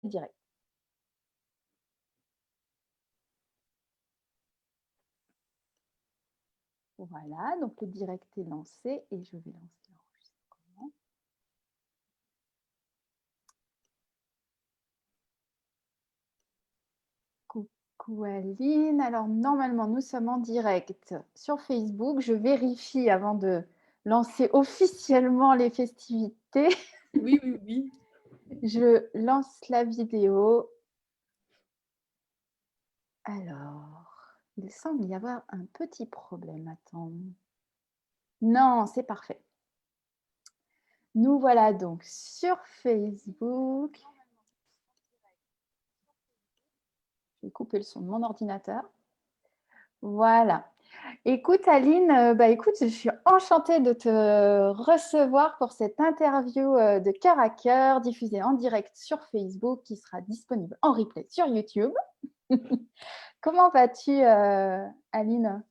Direct. Voilà, donc le direct est lancé et je vais lancer l'enregistrement. Coucou Aline, alors normalement nous sommes en direct sur Facebook. Je vérifie avant de lancer officiellement les festivités. Oui, oui, oui. Je lance la vidéo. Alors, il semble y avoir un petit problème. Attends. Non, c'est parfait. Nous voilà donc sur Facebook. Je vais couper le son de mon ordinateur. Voilà. Écoute Aline, écoute, je suis enchantée de te recevoir pour cette interview de cœur à cœur diffusée en direct sur Facebook qui sera disponible en replay sur YouTube. Comment vas-tu Aline?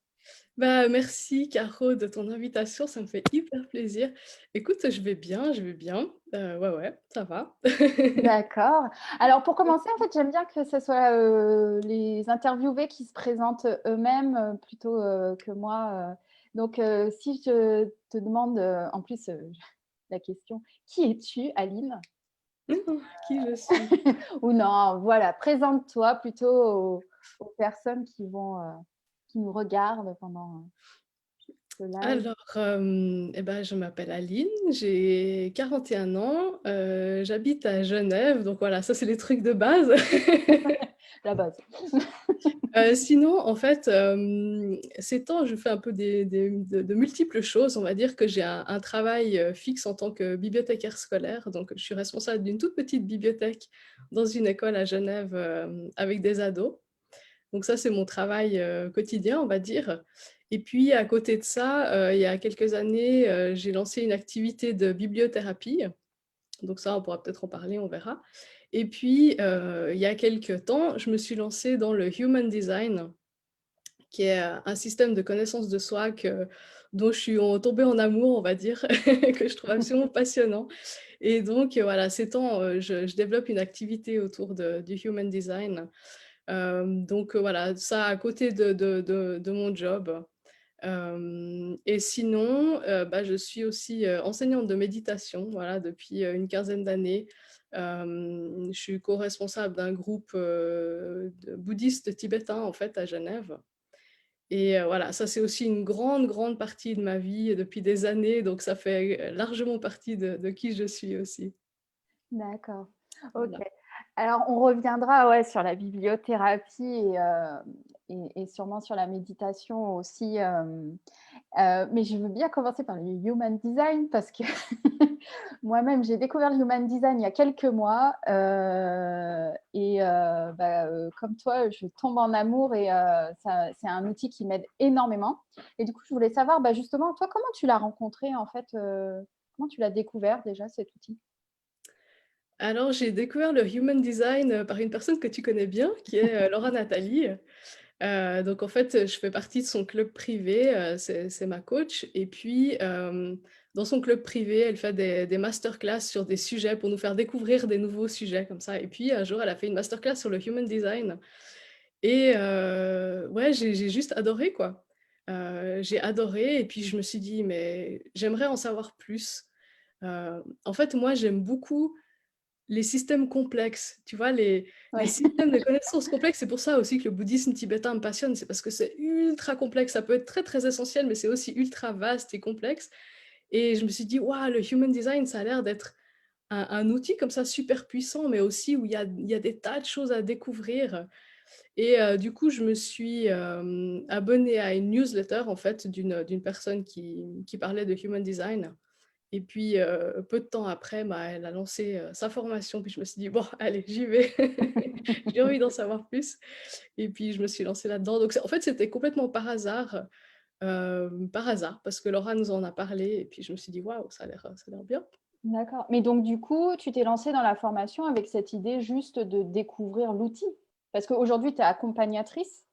Merci Caro de ton invitation, ça me fait hyper plaisir. Écoute, je vais bien, je vais bien. Ouais, ça va. D'accord. Alors pour commencer, en fait, j'aime bien que ce soit les interviewés qui se présentent eux-mêmes plutôt que moi. Donc si je te demande en plus la question, qui es-tu, Aline? Qui je suis? Ou non, voilà, présente-toi plutôt aux personnes qui nous regardent pendant ce live. Alors, je m'appelle Aline, j'ai 41 ans, j'habite à Genève, donc voilà, ça c'est les trucs de base. La base. Sinon, en fait, ces temps, je fais un peu de multiples choses. On va dire que j'ai un travail fixe en tant que bibliothécaire scolaire. Donc, je suis responsable d'une toute petite bibliothèque dans une école à Genève avec des ados. Donc ça, c'est mon travail quotidien, on va dire. Et puis, à côté de ça, il y a quelques années, j'ai lancé une activité de bibliothérapie. Donc ça, on pourra peut-être en parler, on verra. Et puis, il y a quelques temps, je me suis lancée dans le Human Design, qui est un système de connaissance de soi dont je suis tombée en amour, on va dire, que je trouve absolument passionnant. Et donc, voilà, ces temps, je développe une activité autour du Human Design. Voilà, ça à côté de mon job. Et sinon, je suis aussi enseignante de méditation, voilà, depuis une quinzaine d'années. Je suis co-responsable d'un groupe de bouddhistes tibétains, en fait, à Genève. Et voilà, ça c'est aussi une grande, grande partie de ma vie depuis des années, donc ça fait largement partie de qui je suis aussi. D'accord. Ok. Voilà. Alors, on reviendra ouais, sur la bibliothérapie et sûrement sur la méditation aussi. Mais je veux bien commencer par le Human Design parce que moi-même, j'ai découvert le Human Design il y a quelques mois. Comme toi, je tombe en amour et c'est un outil qui m'aide énormément. Et du coup, je voulais savoir justement, toi, comment tu l'as rencontré en fait comment tu l'as découvert déjà cet outil? Alors, j'ai découvert le Human Design par une personne que tu connais bien, qui est Laura Nathalie. Donc, en fait, je fais partie de son club privé, c'est ma coach. Et puis, dans son club privé, elle fait des masterclass sur des sujets pour nous faire découvrir des nouveaux sujets comme ça. Et puis, un jour, elle a fait une masterclass sur le Human Design. Et ouais, j'ai juste adoré, quoi. J'ai adoré et puis je me suis dit: «Mais j'aimerais en savoir plus». En fait, moi, j'aime beaucoup les systèmes complexes, tu vois? Les Ouais. systèmes de connaissances complexes, c'est pour ça aussi que le bouddhisme tibétain me passionne, c'est parce que c'est ultra complexe. Ça peut être très, très essentiel, mais c'est aussi ultra vaste et complexe. Et je me suis dit: «Waouh, le human design, ça a l'air d'être un outil comme ça super puissant, mais aussi où il y a des tas de choses à découvrir». Et du coup, je me suis abonnée à une newsletter en fait d'une personne qui parlait de human design. Et puis peu de temps après, elle a lancé sa formation. Puis je me suis dit bon, allez, j'y vais. J'ai envie d'en savoir plus. Et puis je me suis lancée là-dedans. Donc en fait, c'était complètement par hasard, parce que Laura nous en a parlé. Et puis je me suis dit waouh, ça a l'air bien. D'accord. Mais donc, du coup, tu t'es lancée dans la formation avec cette idée juste de découvrir l'outil. Parce qu'aujourd'hui, tu es accompagnatrice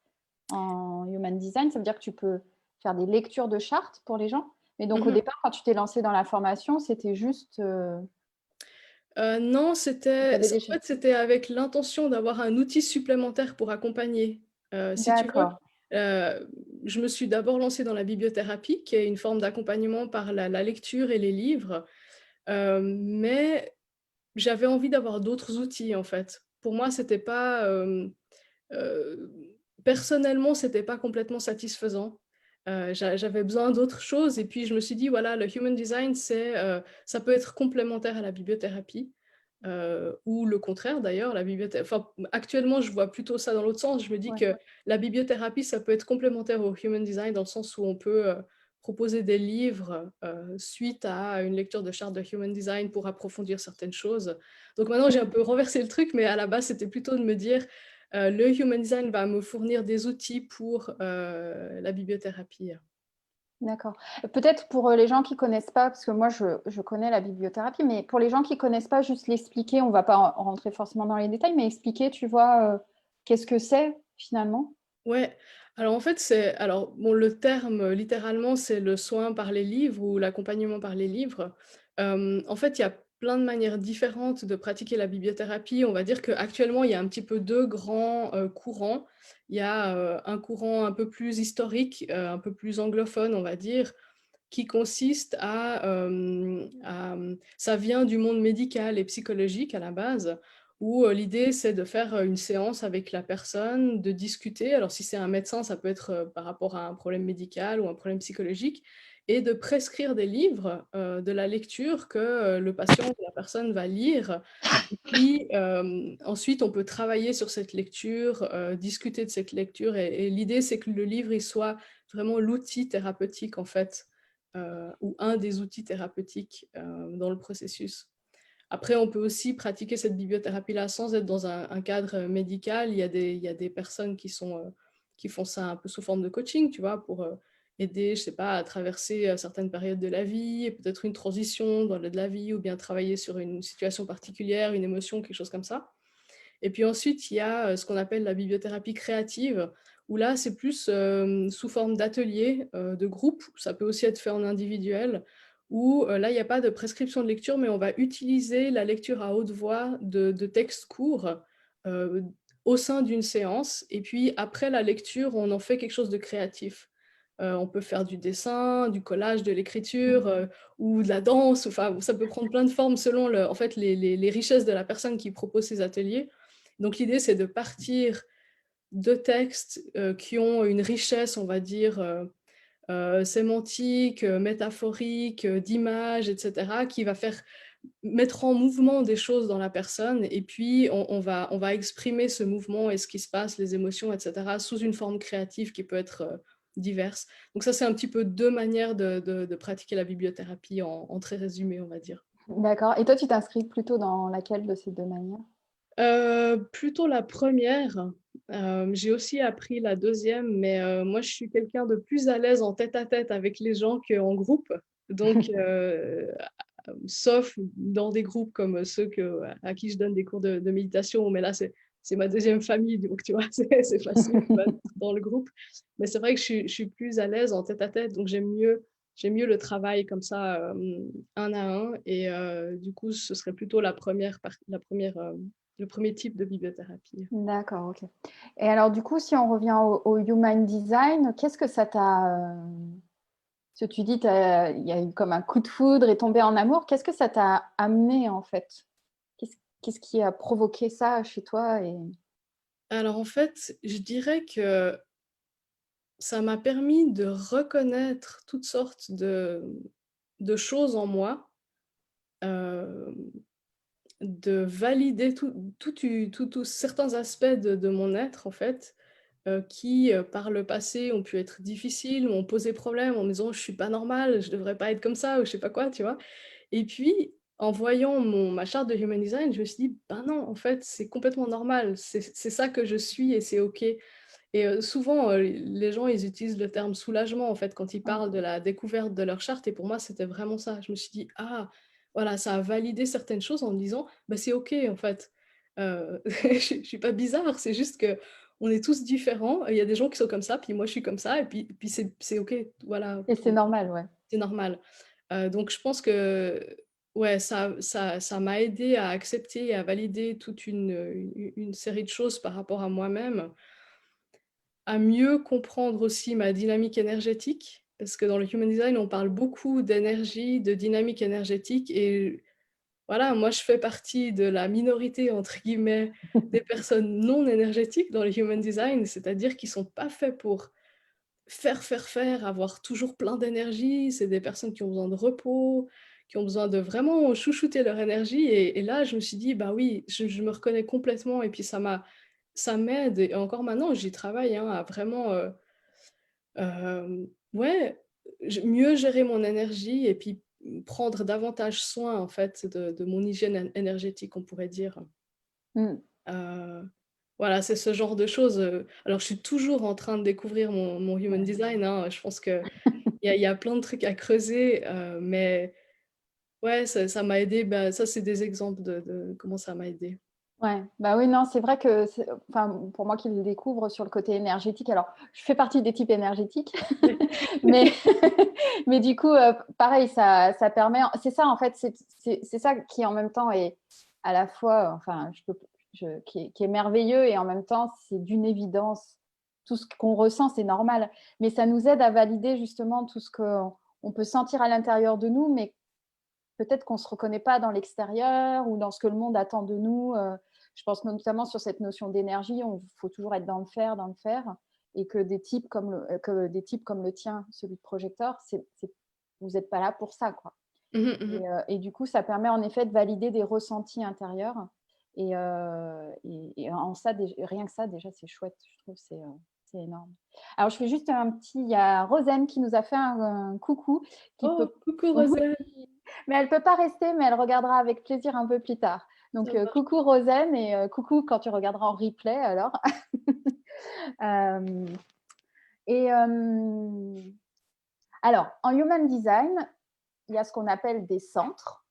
en Human Design. Ça veut dire que tu peux faire des lectures de chartes pour les gens. Mais donc, au Mhm. départ, quand tu t'es lancée dans la formation, c'était juste… Non, Tu en déjà... fait, c'était avec l'intention d'avoir un outil supplémentaire pour accompagner. Si tu veux, D'accord. je me suis d'abord lancée dans la bibliothérapie, qui est une forme d'accompagnement par la lecture et les livres, mais j'avais envie d'avoir d'autres outils, en fait. Pour moi, c'était pas, Heu, personnellement, c'était pas complètement satisfaisant. J'avais besoin d'autre chose et puis je me suis dit: «Voilà, le human design, ça peut être complémentaire à la bibliothérapie», ou le contraire d'ailleurs, enfin, actuellement, je vois plutôt ça dans l'autre sens. Je me dis Ouais. que la bibliothérapie, ça peut être complémentaire au human design dans le sens où on peut, proposer des livres, suite à une lecture de charte de human design pour approfondir certaines choses. Donc maintenant, j'ai un peu renversé le truc, mais à la base, c'était plutôt de me dire: le Human Design va me fournir des outils pour, la bibliothérapie. D'accord. Peut-être pour, les gens qui connaissent pas, parce que moi je connais la bibliothérapie, mais pour les gens qui connaissent pas, juste l'expliquer, on va pas rentrer forcément dans les détails, mais expliquer, tu vois, qu'est-ce que c'est finalement? Ouais, alors en fait, alors bon, le terme, littéralement, c'est le soin par les livres ou l'accompagnement par les livres. En fait, il y a plein de manières différentes de pratiquer la bibliothérapie. On va dire qu'actuellement, il y a un petit peu 2 grands, courants. Il y a, un courant un peu plus historique, un peu plus anglophone, on va dire, qui consiste ça vient du monde médical et psychologique à la base, où, l'idée c'est de faire, une séance avec la personne, de discuter. Alors si c'est un médecin, ça peut être, par rapport à un problème médical ou un problème psychologique et de prescrire des livres, de la lecture que, le patient ou la personne va lire et puis, ensuite on peut travailler sur cette lecture, discuter de cette lecture et l'idée c'est que le livre, il soit vraiment l'outil thérapeutique en fait, ou un des outils thérapeutiques, dans le processus. Après, on peut aussi pratiquer cette bibliothérapie-là sans être dans un cadre, médical. Il y a des personnes qui font ça un peu sous forme de coaching, tu vois? Pour, aider, je sais pas, à traverser, certaines périodes de la vie et peut-être une transition dans de la vie ou bien travailler sur une situation particulière, une émotion, quelque chose comme ça. Et puis ensuite, il y a, ce qu'on appelle la bibliothérapie créative, où là, c'est plus, sous forme d'atelier, de groupe. Ça peut aussi être fait en individuel, où, là, il y a pas de prescription de lecture, mais on va utiliser la lecture à haute voix de textes courts, heu, au sein d'une séance et puis après la lecture, on en fait quelque chose de créatif. On peut faire du dessin, du collage, de l'écriture, Mmh. ou de la danse, enfin, ça peut prendre plein de formes selon en fait, les richesses de la personne qui propose ces ateliers. Donc l'idée, c'est de partir de textes, qui ont une richesse, on va dire, sémantique, métaphorique, d'images et cetera, qui va faire mettre en mouvement des choses dans la personne et puis on va exprimer ce mouvement et ce qui se passe, les émotions et cetera, sous une forme créative qui peut être, diverse. Donc ça, c'est un petit peu 2 manières de pratiquer la bibliothérapie en très résumé, on va dire. D'accord, et toi, tu t'inscris plutôt dans laquelle de ces 2 manières? Plutôt la première. J'ai aussi appris la deuxième, mais moi je suis quelqu'un de plus à l'aise en tête-à-tête avec les gens qu'en groupe. Donc sauf dans des groupes comme ceux à qui je donne des cours de méditation, mais là c'est ma deuxième famille, donc tu vois? C'est facile, tu vois, d'être dans le groupe. Mais c'est vrai que je suis plus à l'aise en tête-à-tête, donc j'aime mieux le travail comme ça, un à un et du coup, ce serait plutôt la première, le premier type de bibliothérapie. D'accord, OK, et alors du coup, si on revient au human design, qu'est-ce que ça t'a, parce que tu dis, il y a eu comme un coup de foudre et tombé en amour. Qu'est-ce que ça t'a amené en fait? Qu'est-ce qui a provoqué ça chez toi et... Alors en fait, je dirais que ça m'a permis de reconnaître toutes sortes de choses en moi, hem, de valider tous certains aspects de mon être en fait, qui, par le passé ont pu être difficiles, m'ont posé problème en me disant: «Je suis pas normale, je devrais pas être comme ça» ou je sais pas quoi, tu vois? Et puis, en voyant ma charte de Human Design, je me suis dit: «Ben non, en fait, c'est complètement normal, c'est ça que je suis et c'est OK». Et souvent, les gens, ils utilisent le terme soulagement, en fait, quand ils Ouais. parlent de la découverte de leur charte et pour moi, c'était vraiment ça. Je me suis dit: «Ah, voilà, ça a validé certaines choses en me disant: "Bah, c'est OK, en fait". Je suis pas bizarre, c'est juste qu'on est tous différents, il y a des gens qui sont comme ça, puis moi, je suis comme ça et puis c'est OK, voilà, Et c'est normal, ouais. c'est normal». Donc je pense que ouais, ça m'a aidé à accepter et à valider toute une série de choses par rapport à moi-même, à mieux comprendre aussi ma dynamique énergétique. Parce que dans le human design, on parle beaucoup d'énergie, de dynamique énergétique et voilà, moi je fais partie de la «minorité» entre guillemets des personnes non énergétiques dans le human design, c'est-à-dire qui sont pas faits pour faire, avoir toujours plein d'énergie. C'est des personnes qui ont besoin de repos, qui ont besoin de vraiment chouchouter leur énergie et là, je me suis dit: «Bah oui, je me reconnais complètement» et puis ça m'aide et encore maintenant, j'y travaille, hein, à vraiment, ouais, mieux gérer mon énergie et puis, prendre davantage soin, en fait, de mon hygiène énergétique, on pourrait dire. Mmh. Heu, voilà, c'est ce genre de choses, alors je suis toujours en train de découvrir mon human Ouais. design, hein, je pense qu'il y a plein de trucs à creuser, mais ouais, ça m'a aidé, bah, ça, c'est des exemples de comment ça m'a aidé. Ouais, bah oui, non, c'est vrai que enfin, pour moi qui le découvre sur le côté énergétique, alors je fais partie des types énergétiques, mais, mais du coup, pareil, ça permet, c'est ça en fait, c'est ça qui en même temps est à la fois, enfin, qui est merveilleux et en même temps, c'est d'une évidence. Tout ce qu'on ressent, c'est normal, mais ça nous aide à valider justement tout ce qu'on peut sentir à l'intérieur de nous, mais peut-être qu'on ne se reconnaît pas dans l'extérieur ou dans ce que le monde attend de nous. Je pense notamment sur cette notion d'énergie, il faut toujours être dans le faire, et que des types comme le tien, celui de projecteur, vous n'êtes pas là pour ça, quoi. Mmh mh. Et du coup, ça permet en effet de valider des ressentis intérieurs. Et en ça, rien que ça, déjà, c'est chouette. Je trouve c'est énorme. Alors, je fais juste un petit. Il y a Rosane qui nous a fait un coucou, qui Oh, peut. coucou Oui, Roselle, mais elle ne peut pas rester, mais elle regardera avec plaisir un peu plus tard. ça Donc, marche. coucou Rosane et coucou quand tu regarderas en replay alors. Euh, et alors, en Human Design, il y a ce qu'on appelle des centres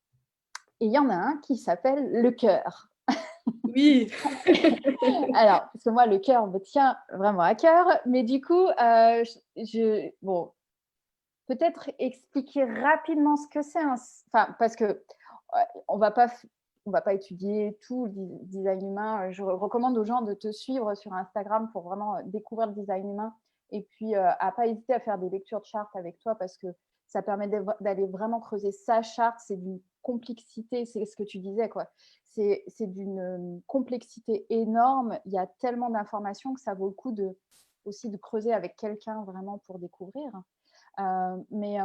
et il y en a un qui s'appelle le cœur. Oui. Alors, parce que moi, le cœur me tient vraiment à cœur, mais du coup, bon, peut-être expliquer rapidement ce que c'est enfin, parce que on va pas on va pas étudier tout le design humain. Je recommande aux gens de te suivre sur Instagram pour vraiment découvrir le design humain et puis à pas hésiter à faire des lectures de charte avec toi parce que ça permet d'aller vraiment creuser sa charte. C'est d'une complexité, c'est ce que tu disais, quoi. C'est d'une complexité énorme. Il y a tellement d'informations que ça vaut le coup aussi de creuser avec quelqu'un vraiment pour découvrir. Mais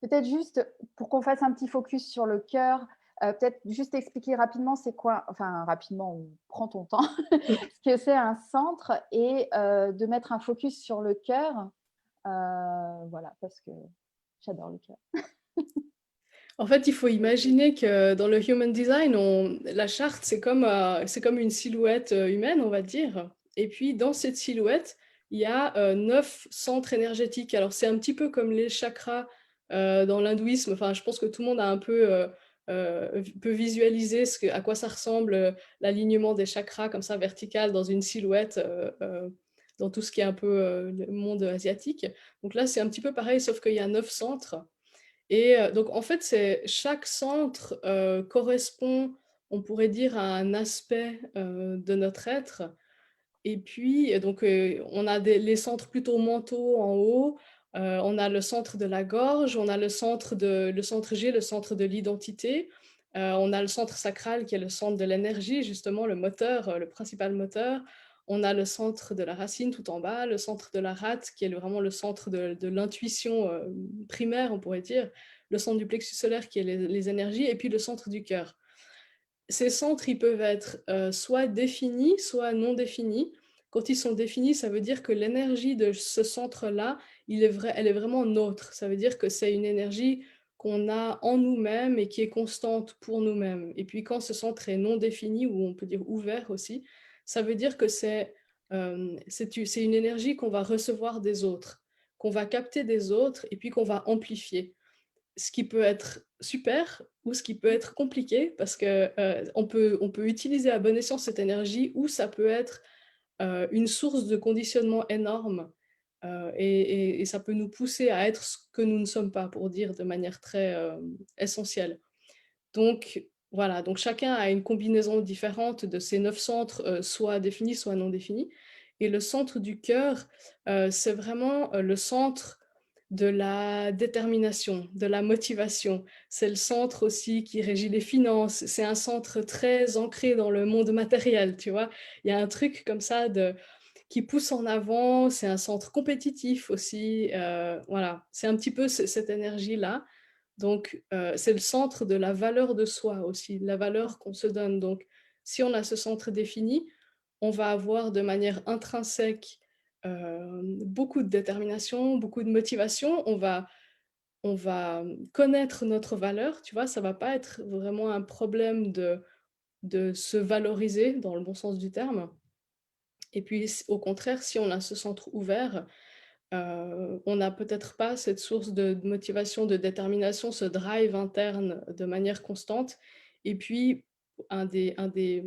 peut-être juste pour qu'on fasse un petit focus sur le cœur, peut-être juste expliquer rapidement c'est quoi, enfin rapidement, prends ton temps, ce que c'est un centre et de mettre un focus sur le cœur. Voilà, parce que j'adore le cœur. En fait, il faut imaginer que dans le human design, la charte, c'est comme une silhouette humaine, on va dire. Et puis, dans cette silhouette, il y a 9 centres énergétiques. Alors, c'est un petit peu comme les chakras dans l'hindouisme. Enfin, je pense que tout le monde a un peu peut visualiser à quoi ça ressemble l'alignement des chakras comme ça vertical dans une silhouette. Dans tout ce qui est un peu le monde asiatique. Donc là, c'est un petit peu pareil, sauf qu'il y a 9 centres. Et donc en fait, c'est chaque centre, correspond, on pourrait dire, à un aspect, de notre être et puis donc on a les centres plutôt mentaux en haut, on a le centre de la gorge, on a le centre G, le centre de l'identité, on a le centre sacral qui est le centre de l'énergie, justement le moteur, le principal moteur. On a le centre de la racine tout en bas, le centre de la rate qui est vraiment le centre de l'intuition, primaire, on pourrait dire, le centre du plexus solaire qui est les énergies et puis le centre du cœur. Ces centres, ils peuvent être, soit définis, soit non définis. Quand ils sont définis, ça veut dire que l'énergie de ce centre-là, elle est vraiment nôtre. Ça veut dire que c'est une énergie qu'on a en nous-mêmes et qui est constante pour nous-mêmes. Et puis quand ce centre est non défini ou on peut dire ouvert aussi, ça veut dire que c'est une énergie qu'on va recevoir des autres, qu'on va capter des autres et puis qu'on va amplifier. Ce qui peut être super ou ce qui peut être compliqué parce que, on peut utiliser à bon escient cette énergie ou ça peut être, une source de conditionnement énorme et ça peut nous pousser à être ce que nous ne sommes pas, pour dire de manière très essentielle. Donc voilà, donc chacun a une combinaison différente de ces 9 centres, soit définis, soit non définis. Et le centre du cœur, c'est vraiment, le centre de la détermination, de la motivation. C'est le centre aussi qui régit les finances. C'est un centre très ancré dans le monde matériel, tu vois? Il y a un truc comme ça de qui pousse en avant, c'est un centre compétitif aussi, voilà. C'est un petit peu cette énergie-là. Donc, c'est le centre de la valeur de soi aussi, la valeur qu'on se donne. Donc, si on a ce centre défini, on va avoir de manière intrinsèque, beaucoup de détermination, beaucoup de motivation. On va connaître notre valeur, tu vois? Ça va pas être vraiment un problème de se valoriser dans le bon sens du terme. Et puis, au contraire, si on a ce centre ouvert, on n'a peut-être pas cette source de motivation, de détermination, ce drive interne de manière constante. Et puis, un des un des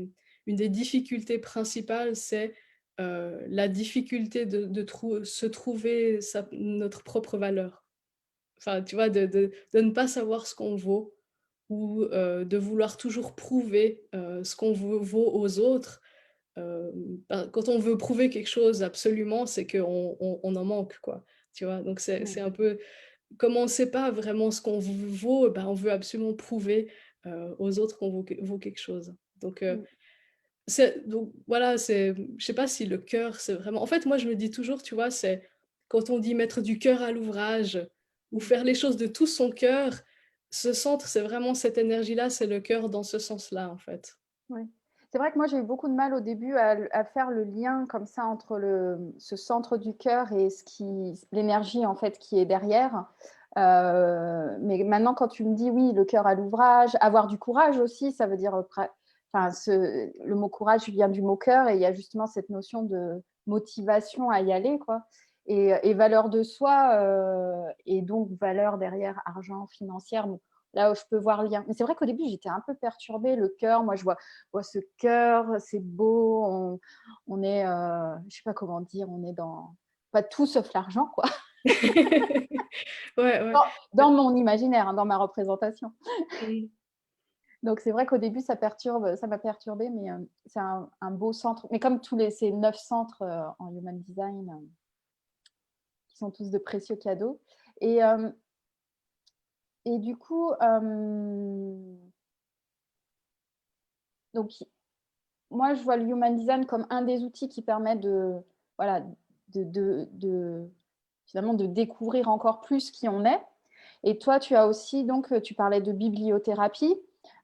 une des difficultés principales, c'est, la difficulté de se trouver notre propre valeur. Enfin, tu vois, de ne pas savoir ce qu'on vaut ou, de vouloir toujours prouver, ce qu'on vaut aux autres. Quand on veut prouver quelque chose absolument, c'est qu'on en manque, quoi, tu vois? Donc Mmh. c'est un peu comme on ne sait pas vraiment ce qu'on vaut, ben, on veut absolument prouver, aux autres qu'on vaut quelque chose. Mmh. Donc voilà, je sais pas si le cœur, c'est vraiment en fait, moi, je me dis toujours, tu vois, c'est quand on dit mettre du cœur à l'ouvrage ou Mmh. faire les choses de tout son cœur, ce centre, c'est vraiment cette énergie-là, c'est le cœur dans ce sens-là, en fait. Ouais. C'est vrai que moi, j'ai eu beaucoup de mal au début à faire le lien comme ça entre ce centre du cœur et l'énergie en fait qui est derrière. Mais maintenant, quand tu me dis oui, le cœur à l'ouvrage, avoir du courage aussi, ça veut dire, enfin, le mot courage vient du mot cœur et il y a justement cette notion de motivation à y aller, quoi. Et valeur de soi et donc valeur derrière argent, financière. Bon, là où je peux voir le lien. Mais c'est vrai qu'au début, j'étais un peu perturbée. Le cœur, moi, je vois ce cœur, c'est beau. On est, je sais pas comment dire, on est dans pas tout sauf l'argent, quoi. Ouais, ouais. Dans mon imaginaire, hein, dans ma représentation. Mmh. Donc c'est vrai qu'au début, ça m'a perturbée, mais c'est un beau centre. Mais comme ces 9 centres en Human Design, qui sont tous de précieux cadeaux. Et, euh, et du coup, donc moi, je vois le Human Design comme un des outils qui permet voilà, finalement de découvrir encore plus qui on est. Et toi, tu as aussi, donc, tu parlais de bibliothérapie.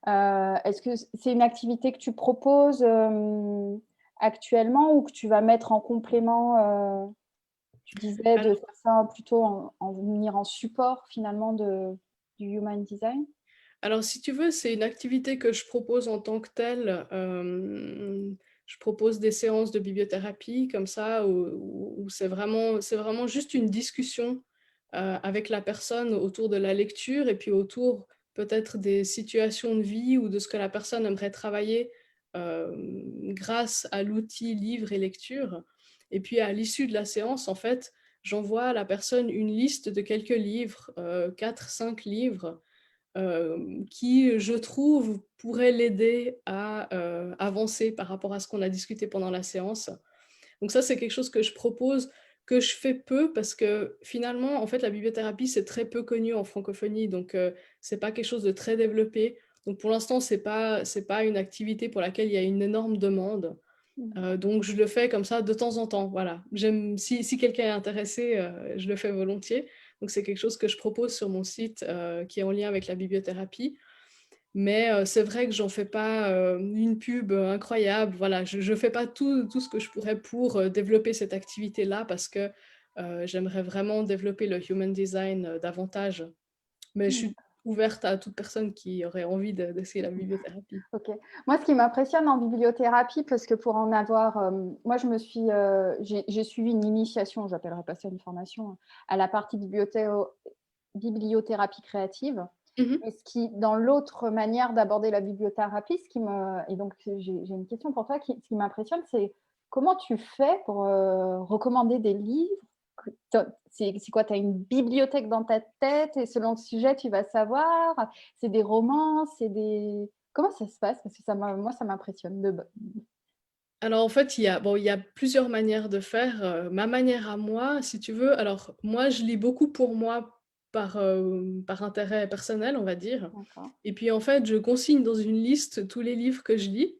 Est-ce que c'est une activité que tu proposes actuellement ou que tu vas mettre en complément tu disais de faire ça plutôt en venir en support finalement du Human Design. Alors, si tu veux, c'est une activité que je propose en tant que telle. Je propose des séances de bibliothérapie comme ça, où c'est vraiment juste une discussion avec la personne autour de la lecture et puis autour peut-être des situations de vie ou de ce que la personne aimerait travailler grâce à l'outil livre et lecture. Et puis à l'issue de la séance, en fait, j'envoie à la personne une liste de quelques livres, 4-5 livres qui, je trouve, pourrait l'aider à avancer par rapport à ce qu'on a discuté pendant la séance. Donc ça, c'est quelque chose que je propose, que je fais peu parce que finalement, en fait, la bibliothérapie, c'est très peu connu en francophonie, donc c'est pas quelque chose de très développé. Donc pour l'instant, c'est pas une activité pour laquelle il y a une énorme demande. Mmh. Donc je le fais comme ça de temps en temps, voilà. Si quelqu'un est intéressé, je le fais volontiers. Donc c'est quelque chose que je propose sur mon site, qui est en lien avec la bibliothérapie. Mais c'est vrai que j'en fais pas, une pub, incroyable. Voilà, je fais pas tout ce que je pourrais pour, développer cette activité-là parce que, j'aimerais vraiment développer le human design, davantage. Mais je Mmh. suis ouverte à toute personne qui aurait envie d'essayer la bibliothérapie. Ok. Moi, ce qui m'impressionne en bibliothérapie, parce que pour en avoir, moi, j'ai suivi une initiation, j'appellerais pas ça une formation, hein, à la partie bibliothérapie créative. Mmh. Et dans l'autre manière d'aborder la bibliothérapie, et donc j'ai une question pour toi, ce qui m'impressionne, c'est comment tu fais pour recommander des livres C'est quoi? Tu as une bibliothèque dans ta tête et selon le sujet, tu vas savoir? C'est des romans? C'est des Comment ça se passe? Parce que moi, ça m'impressionne Alors en fait, il y a plusieurs manières de faire, ma manière à moi, si tu veux. Alors moi, je lis beaucoup pour moi par intérêt personnel, on va dire, D'accord. et puis en fait, je consigne dans une liste tous les livres que je lis.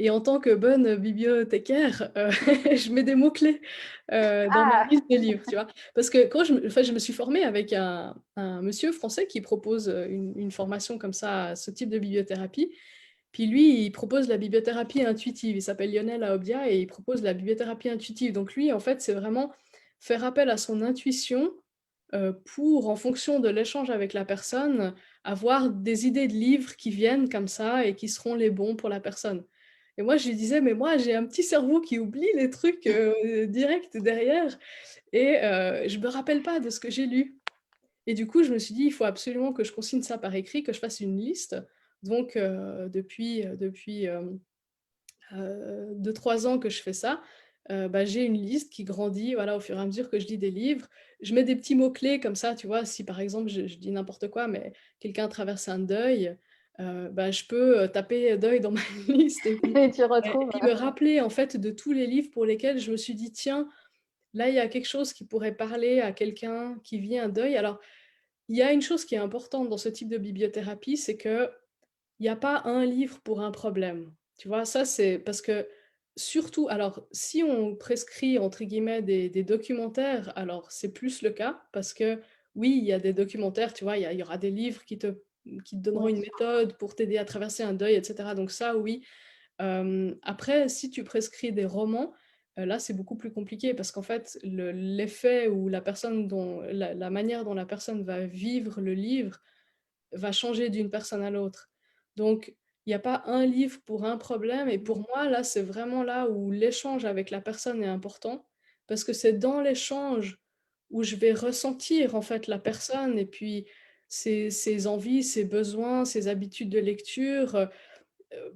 Et en tant que bonne bibliothécaire, je mets des mots-clés, dans ma Ah! liste de livres, tu vois? Parce que quand je me suis formée avec un monsieur français qui propose, une formation comme ça, à ce type de bibliothérapie. Puis lui, il propose la bibliothérapie intuitive. Il s'appelle Lionel Aobia et il propose la bibliothérapie intuitive. Donc lui, en fait, c'est vraiment faire appel à son intuition, pour, en fonction de l'échange avec la personne, avoir des idées de livres qui viennent comme ça et qui seront les bons pour la personne. Et moi, je lui disais: «Mais moi, j'ai un petit cerveau qui oublie les trucs, direct derrière et je me rappelle pas de ce que j'ai lu». Et du coup, je me suis dit: «Il faut absolument que je consigne ça par écrit, que je fasse une liste». Donc depuis 2-3 ans que je fais ça, bah, j'ai une liste qui grandit, voilà, au fur et à mesure que je lis des livres. Je mets des petits mots-clés comme ça, tu vois? Si par exemple, je dis n'importe quoi, mais quelqu'un traverse un deuil, bah, je peux, taper deuil dans ma liste Et tu et retrouves, puis me rappeler en fait de tous les livres pour lesquels je me suis dit: «Tiens, là, il y a quelque chose qui pourrait parler à quelqu'un qui vit un deuil». Alors, il y a une chose qui est importante dans ce type de bibliothérapie, c'est qu'il y a pas un livre pour un problème. Tu vois? Ça, c'est parce que surtout alors si on prescrit entre guillemets des documentaires, alors c'est plus le cas parce que oui, il y a des documentaires, tu vois? Il y aura des livres qui te donneront bien une sûr. méthode pour t'aider à traverser un deuil et cetera, donc ça oui. Après si tu prescris des romans, là c'est beaucoup plus compliqué parce qu'en fait l'effet ou la manière dont la personne va vivre le livre va changer d'une personne à l'autre. Donc, il y a pas un livre pour un problème et pour moi, là, c'est vraiment là où l'échange avec la personne est important parce que c'est dans l'échange où je vais ressentir, en fait, la personne et puis ses envies, ses besoins, ses habitudes de lecture, Heu,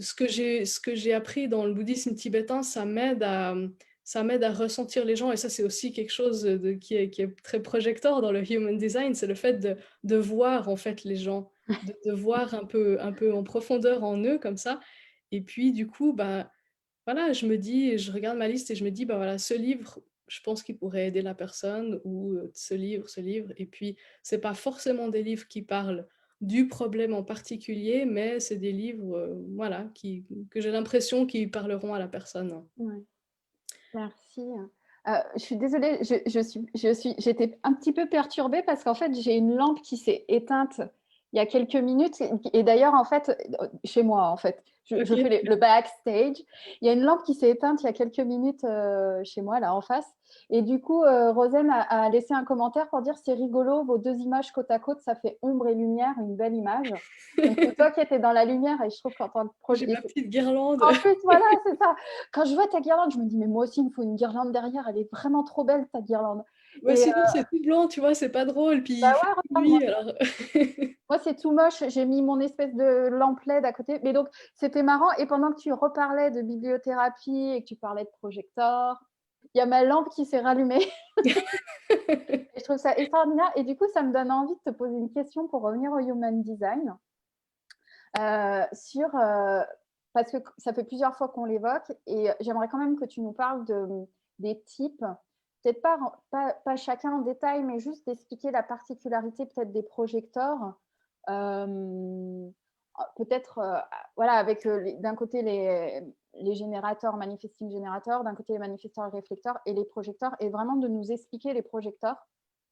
ce que j'ai appris dans le bouddhisme tibétain, ça m'aide à ressentir les gens et ça, c'est aussi quelque chose, qui est très projecteur dans le human design, c'est le fait de voir, en fait, les gens, de voir un peu en profondeur en eux comme ça et puis du coup, bah, voilà, je regarde ma liste et je me dis: «Bah, voilà, ce livre, je pense qu'il pourrait aider la personne» ou ce livre» et puis c'est pas forcément des livres qui parlent du problème en particulier, mais c'est des livres, voilà, que j'ai l'impression qu'ils parleront à la personne. Ouais. Merci. Je suis désolée, j'étais un petit peu perturbée parce qu'en fait, j'ai une lampe qui s'est éteinte il y a quelques minutes et d'ailleurs, en fait, chez moi, en fait, je OK. fais le backstage. Il y a une lampe qui s'est éteinte il y a quelques minutes chez moi, là, en face. Et du coup, Rosen a laissé un commentaire pour dire: «C'est rigolo, vos deux images côte à côte, ça fait ombre et lumière, une belle image». Donc, c'est toi qui étais dans la lumière et je trouve qu'en tant que J'ai ma petite guirlande. en plus, voilà, c'est ça. Quand je vois ta guirlande, je me dis: «Mais moi aussi, il me faut une guirlande derrière, elle est vraiment trop belle ta guirlande» Ouais, et sinon c'est tout blanc, tu vois? C'est pas drôle, puis bah, il fait ouais, plus regarde, moi nuit alors moi, c'est tout moche. J'ai mis mon espèce de lampe LED à côté. Mais donc, c'était marrant et pendant que tu reparlais de bibliothérapie et que tu parlais de projecteur, il y a ma lampe qui s'est rallumée et je trouve ça extraordinaire et du coup, ça me donne envie de te poser une question pour revenir au human design, sur, parce que ça fait plusieurs fois qu'on l'évoque et j'aimerais quand même que tu nous parles des types, peut-être pas chacun en détail, mais juste d'expliquer la particularité peut-être des projecteurs. Peut-être, voilà, avec d'un côté les générateurs, manifesting générateurs, d'un côté les manifesteurs et réflecteurs et les projecteurs, et vraiment de nous expliquer les projecteurs.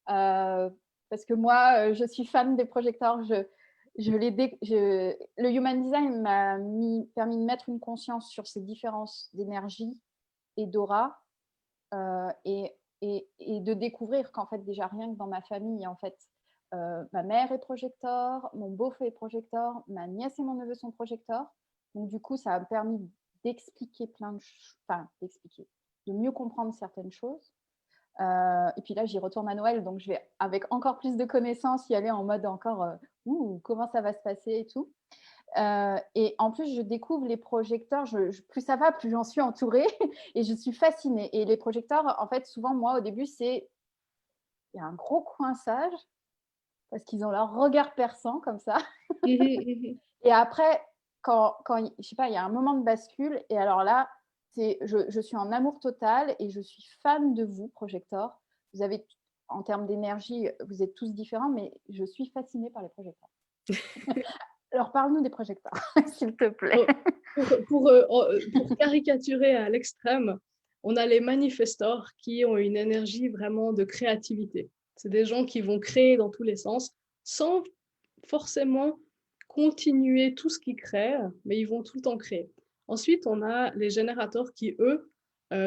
Parce que moi, je suis fan des projecteurs. Le Human Design m'a permis de mettre une conscience sur ces différences d'énergie et d'aura, et de découvrir qu'en fait, déjà rien que dans ma famille, en fait, ma mère est projecteur, mon beau-frère est projecteur, ma nièce et mon neveu sont projecteurs. Donc du coup, ça a permis d'expliquer plein de enfin, d'expliquer, de mieux comprendre certaines choses. Et puis là, j'y retourne à Noël, donc je vais avec encore plus de connaissances y aller en mode encore comment ça va se passer et tout. Et en plus, je découvre les projecteurs. Plus ça va, plus j'en suis entourée et je suis fascinée. Et les projecteurs, en fait, souvent, moi, au début, il y a un gros coinçage parce qu'ils ont leur regard perçant comme ça. Et après, je sais pas, il y a un moment de bascule. Et alors là, je suis en amour total et je suis fan de vous, projecteurs. Vous avez, en termes d'énergie, vous êtes tous différents, mais je suis fascinée par les projecteurs. Alors, parle-nous des projecteurs, s'il te plaît. Pour caricaturer à l'extrême, on a les manifestors qui ont une énergie vraiment de créativité. C'est des gens qui vont créer dans tous les sens sans forcément continuer tout ce qu'ils créent, mais ils vont tout le temps créer. Ensuite, on a les générateurs qui, eux,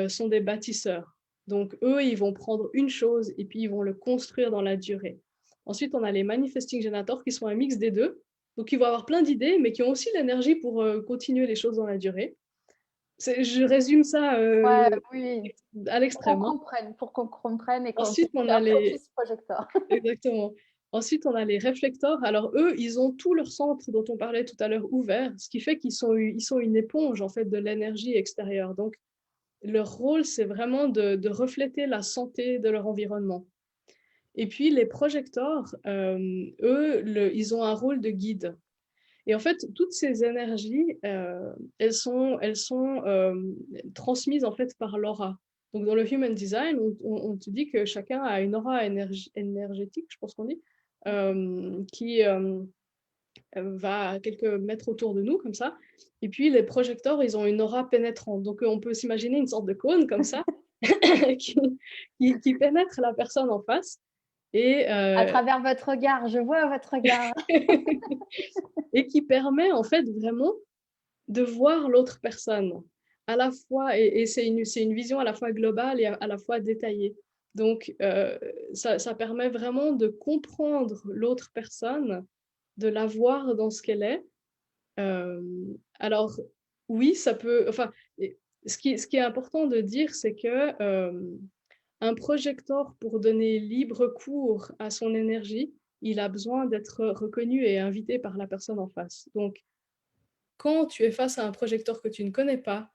sont des bâtisseurs. Donc, eux, ils vont prendre une chose et puis ils vont le construire dans la durée. Ensuite, on a les manifesting generators qui sont un mix des deux. Donc, ils vont avoir plein d'idées, mais qui ont aussi l'énergie pour continuer les choses dans la durée. Je résume ça Ouais, oui, à l'extrême. pour qu'on comprenne et qu'on Ensuite, puisse on a faire les... focus projecteur. Exactement. Ensuite, on a les réflecteurs. Alors, eux, ils ont tout leur centre dont on parlait tout à l'heure ouvert, ce qui fait qu'ils sont une éponge, en fait, de l'énergie extérieure. Donc, leur rôle, c'est vraiment de refléter la santé de leur environnement. Et puis, les projecteurs, eux, ils ont un rôle de guide. Et en fait, toutes ces énergies, elles sont transmises en fait par l'aura. Donc, dans le Human Design, on te dit que chacun a une aura énergétique, je pense qu'on dit, qui va à quelques mètres autour de nous, comme ça. Et puis, les projecteurs, ils ont une aura pénétrante. Donc, on peut s'imaginer une sorte de cône, comme ça, qui, qui pénètre la personne en face. Et, À travers votre regard, je vois votre regard. et qui permet en fait vraiment de voir l'autre personne à la fois, et c'est une vision à la fois globale et à la fois détaillée. Donc, ça permet vraiment de comprendre l'autre personne, de la voir dans ce qu'elle est. Euh, alors, oui, ça peut... Enfin, ce qui est important de dire, c'est que un projecteur, pour donner libre cours à son énergie, il a besoin d'être reconnu et invité par la personne en face. Donc, quand tu es face à un projecteur que tu ne connais pas,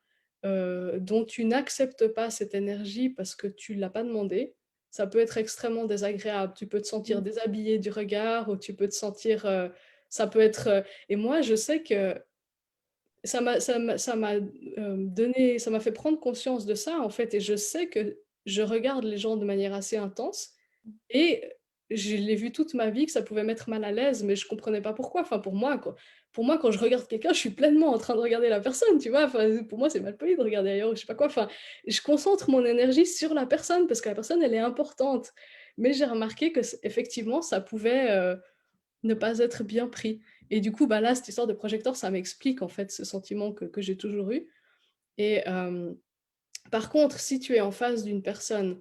dont tu n'acceptes pas cette énergie parce que tu ne l'as pas demandé, ça peut être extrêmement désagréable. Tu peux te sentir déshabillé du regard ou tu peux te sentir... ça peut être... et moi, je sais que ça m'a fait prendre conscience de ça, en fait, et je sais que je regarde les gens de manière assez intense, et je l'ai vu toute ma vie que ça pouvait mettre mal à l'aise, mais je comprenais pas pourquoi. Enfin, pour moi, quoi. Pour moi, quand je regarde quelqu'un, je suis pleinement en train de regarder la personne, tu vois. Enfin, pour moi, c'est mal poli de regarder ailleurs, je sais pas quoi. Enfin, je concentre mon énergie sur la personne parce que la personne, elle est importante. Mais j'ai remarqué que effectivement, ça pouvait ne pas être bien pris. Et du coup, bah là, cette histoire de projecteur, ça m'explique en fait ce sentiment que j'ai toujours eu. Et par contre, si tu es en face d'une personne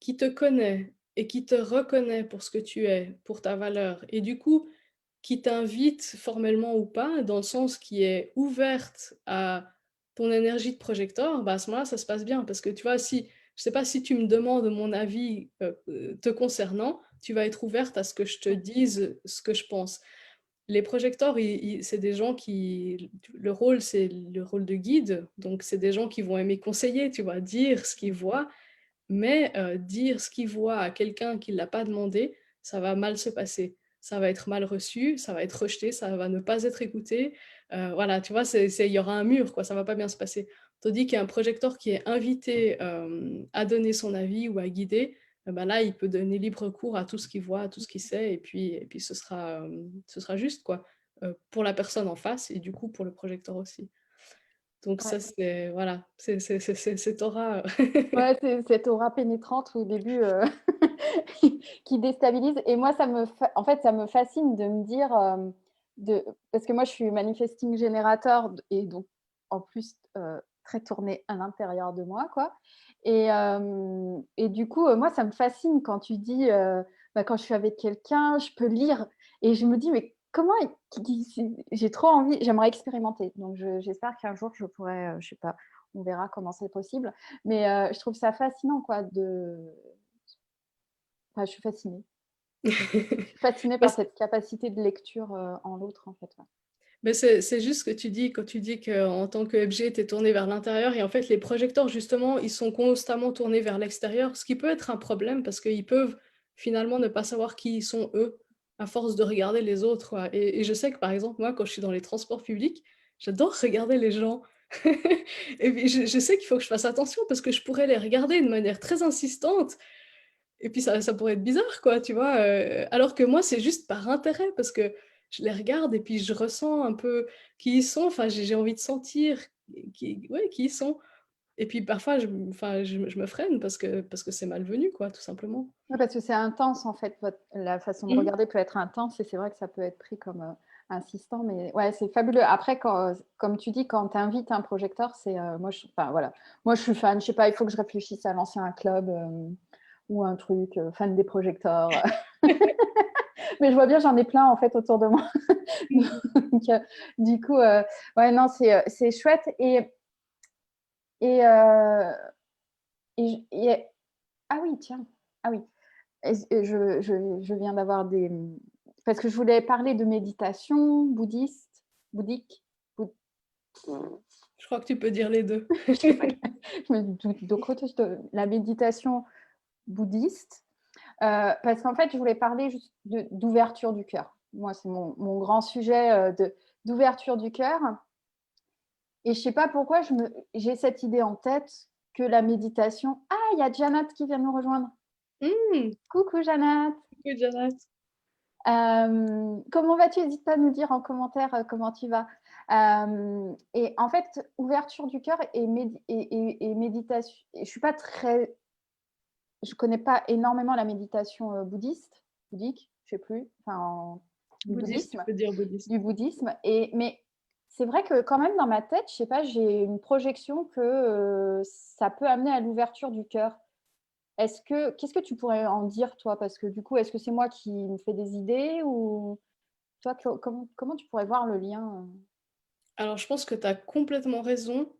qui te connaît et qui te reconnaît pour ce que tu es, pour ta valeur, et du coup, qui t'invite formellement ou pas, dans le sens qui est ouverte à ton énergie de projecteur, bah à ce moment-là, ça se passe bien. Parce que tu vois, si, je sais pas, si tu me demandes mon avis te concernant, tu vas être ouverte à ce que je te dise ce que je pense. Les projecteurs, c'est des gens qui... Le rôle, c'est le rôle de guide. Donc, c'est des gens qui vont aimer conseiller, tu vois, dire ce qu'ils voient. Mais dire ce qu'il voit à quelqu'un qui ne l'a pas demandé, ça va mal se passer. Ça va être mal reçu, ça va être rejeté, ça va ne pas être écouté. Voilà, tu vois, il y aura un mur, quoi, ça va pas bien se passer. Tandis qu'il y a un projecteur qui est invité à donner son avis ou à guider, ben là, il peut donner libre cours à tout ce qu'il voit, à tout ce qu'il sait, et puis ce sera juste, quoi, pour la personne en face et du coup pour le projecteur aussi. Donc Ouais. ça, c'est, voilà, cette aura. Ouais, c'est cette aura pénétrante au début qui déstabilise. Et moi, en fait, ça me fascine de me dire, parce que moi, je suis manifesting générateur et donc en plus très tournée à l'intérieur de moi, quoi. Et du coup, moi, ça me fascine quand tu dis, bah, quand je suis avec quelqu'un, je peux lire. Et je me dis, mais comment j'ai trop envie, j'aimerais expérimenter. Donc, j'espère qu'un jour, je pourrais, je sais pas, on verra comment c'est possible. Mais je trouve ça fascinant, quoi, Enfin, je suis fascinée. Je suis fascinée par Parce cette capacité de lecture en l'autre, en fait. Ouais. Mais c'est juste ce que tu dis quand tu dis qu'en tant que FG, tu es tourné vers l'intérieur et en fait, les projecteurs, justement, ils sont constamment tournés vers l'extérieur, ce qui peut être un problème parce qu'ils peuvent finalement ne pas savoir qui ils sont eux à force de regarder les autres, quoi. Et je sais que par exemple, moi, quand je suis dans les transports publics, j'adore regarder les gens. Et puis je sais qu'il faut que je fasse attention parce que je pourrais les regarder de manière très insistante et puis ça pourrait être bizarre, quoi, tu vois? Alors que moi, c'est juste par intérêt parce que je les regarde et puis je ressens un peu qui ils sont, enfin, j'ai envie de sentir qui ils sont et puis parfois je me freine parce que c'est malvenu, quoi, tout simplement. Ouais, parce que c'est intense en fait, la façon de Mmh. regarder peut être intense et c'est vrai que ça peut être pris comme insistant, mais ouais, c'est fabuleux. Après, comme tu dis, quand tu invites un projecteur, enfin, voilà. Moi je suis fan, je sais pas, il faut que je réfléchisse à lancer un club ou un truc, fan des projecteurs. Mais je vois bien, j'en ai plein en fait autour de moi. Mmh. Donc, du coup, ouais, non, c'est chouette. Et, euh, ah oui, tiens, ah oui. Et je viens d'avoir des. Parce que je voulais parler de méditation bouddhiste, bouddhique. boud- Je crois que tu peux dire les 2. Je sais pas. Donc, la méditation bouddhiste. Parce qu'en fait, je voulais parler juste d'ouverture du cœur. Moi, c'est mon grand sujet d'ouverture du cœur. Et je ne sais pas pourquoi j'ai cette idée en tête que la méditation. Ah, il y a Janat qui vient nous rejoindre. Mmh. Coucou Janat. Coucou Janet. Comment vas-tu? N'hésite pas à nous dire en commentaire comment tu vas. Et en fait, ouverture du cœur et méditation. Je suis pas très, je connais pas énormément la méditation bouddhique, je sais plus, du Bouddhiste, tu bouddhisme, peux dire bouddhiste. mais c'est vrai que quand même dans ma tête, je sais pas, j'ai une projection que ça peut amener à l'ouverture du cœur. Qu'est-ce que tu pourrais en dire, toi? Parce que du coup, est-ce que c'est moi qui me fais des idées ou toi, comment tu pourrais voir le lien? Alors je pense que tu as complètement raison.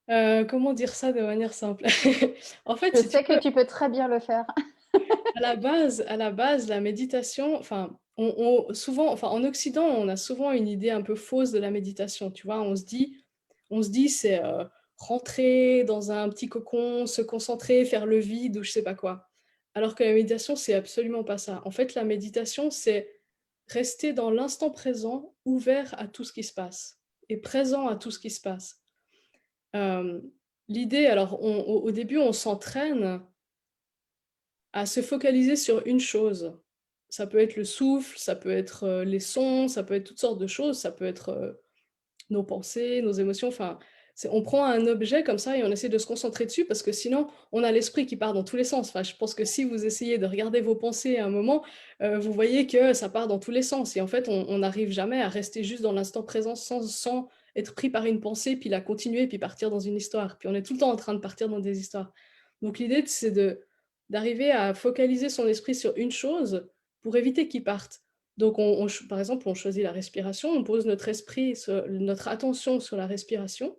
Comment dire ça de manière simple? En fait, Je si tu sais que tu peux très bien le faire. À la base, la méditation, enfin, souvent, enfin, en Occident, on a souvent une idée un peu fausse de la méditation, tu vois? On se dit c'est rentrer dans un petit cocon, se concentrer, faire le vide ou je sais pas quoi. Alors que la méditation, c'est absolument pas ça. En fait, la méditation, c'est rester dans l'instant présent, ouvert à tout ce qui se passe et présent à tout ce qui se passe. Euh, L'idée, alors, au début, on s'entraîne à se focaliser sur une chose. Ça peut être le souffle, ça peut être, les sons, ça peut être toutes sortes de choses, ça peut être, nos pensées, nos émotions, enfin, on prend un objet comme ça et on essaie de se concentrer dessus parce que sinon, on a l'esprit qui part dans tous les sens. Enfin, je pense que si vous essayez de regarder vos pensées à un moment, vous voyez que ça part dans tous les sens et en fait, on n'arrive jamais à rester juste dans l'instant présent sans être pris par une pensée, puis la continuer, puis partir dans une histoire. Puis on est tout le temps en train de partir dans des histoires. Donc l'idée, c'est d'arriver à focaliser son esprit sur une chose pour éviter qu'il parte. Donc, par exemple, on choisit la respiration, on pose notre attention sur la respiration,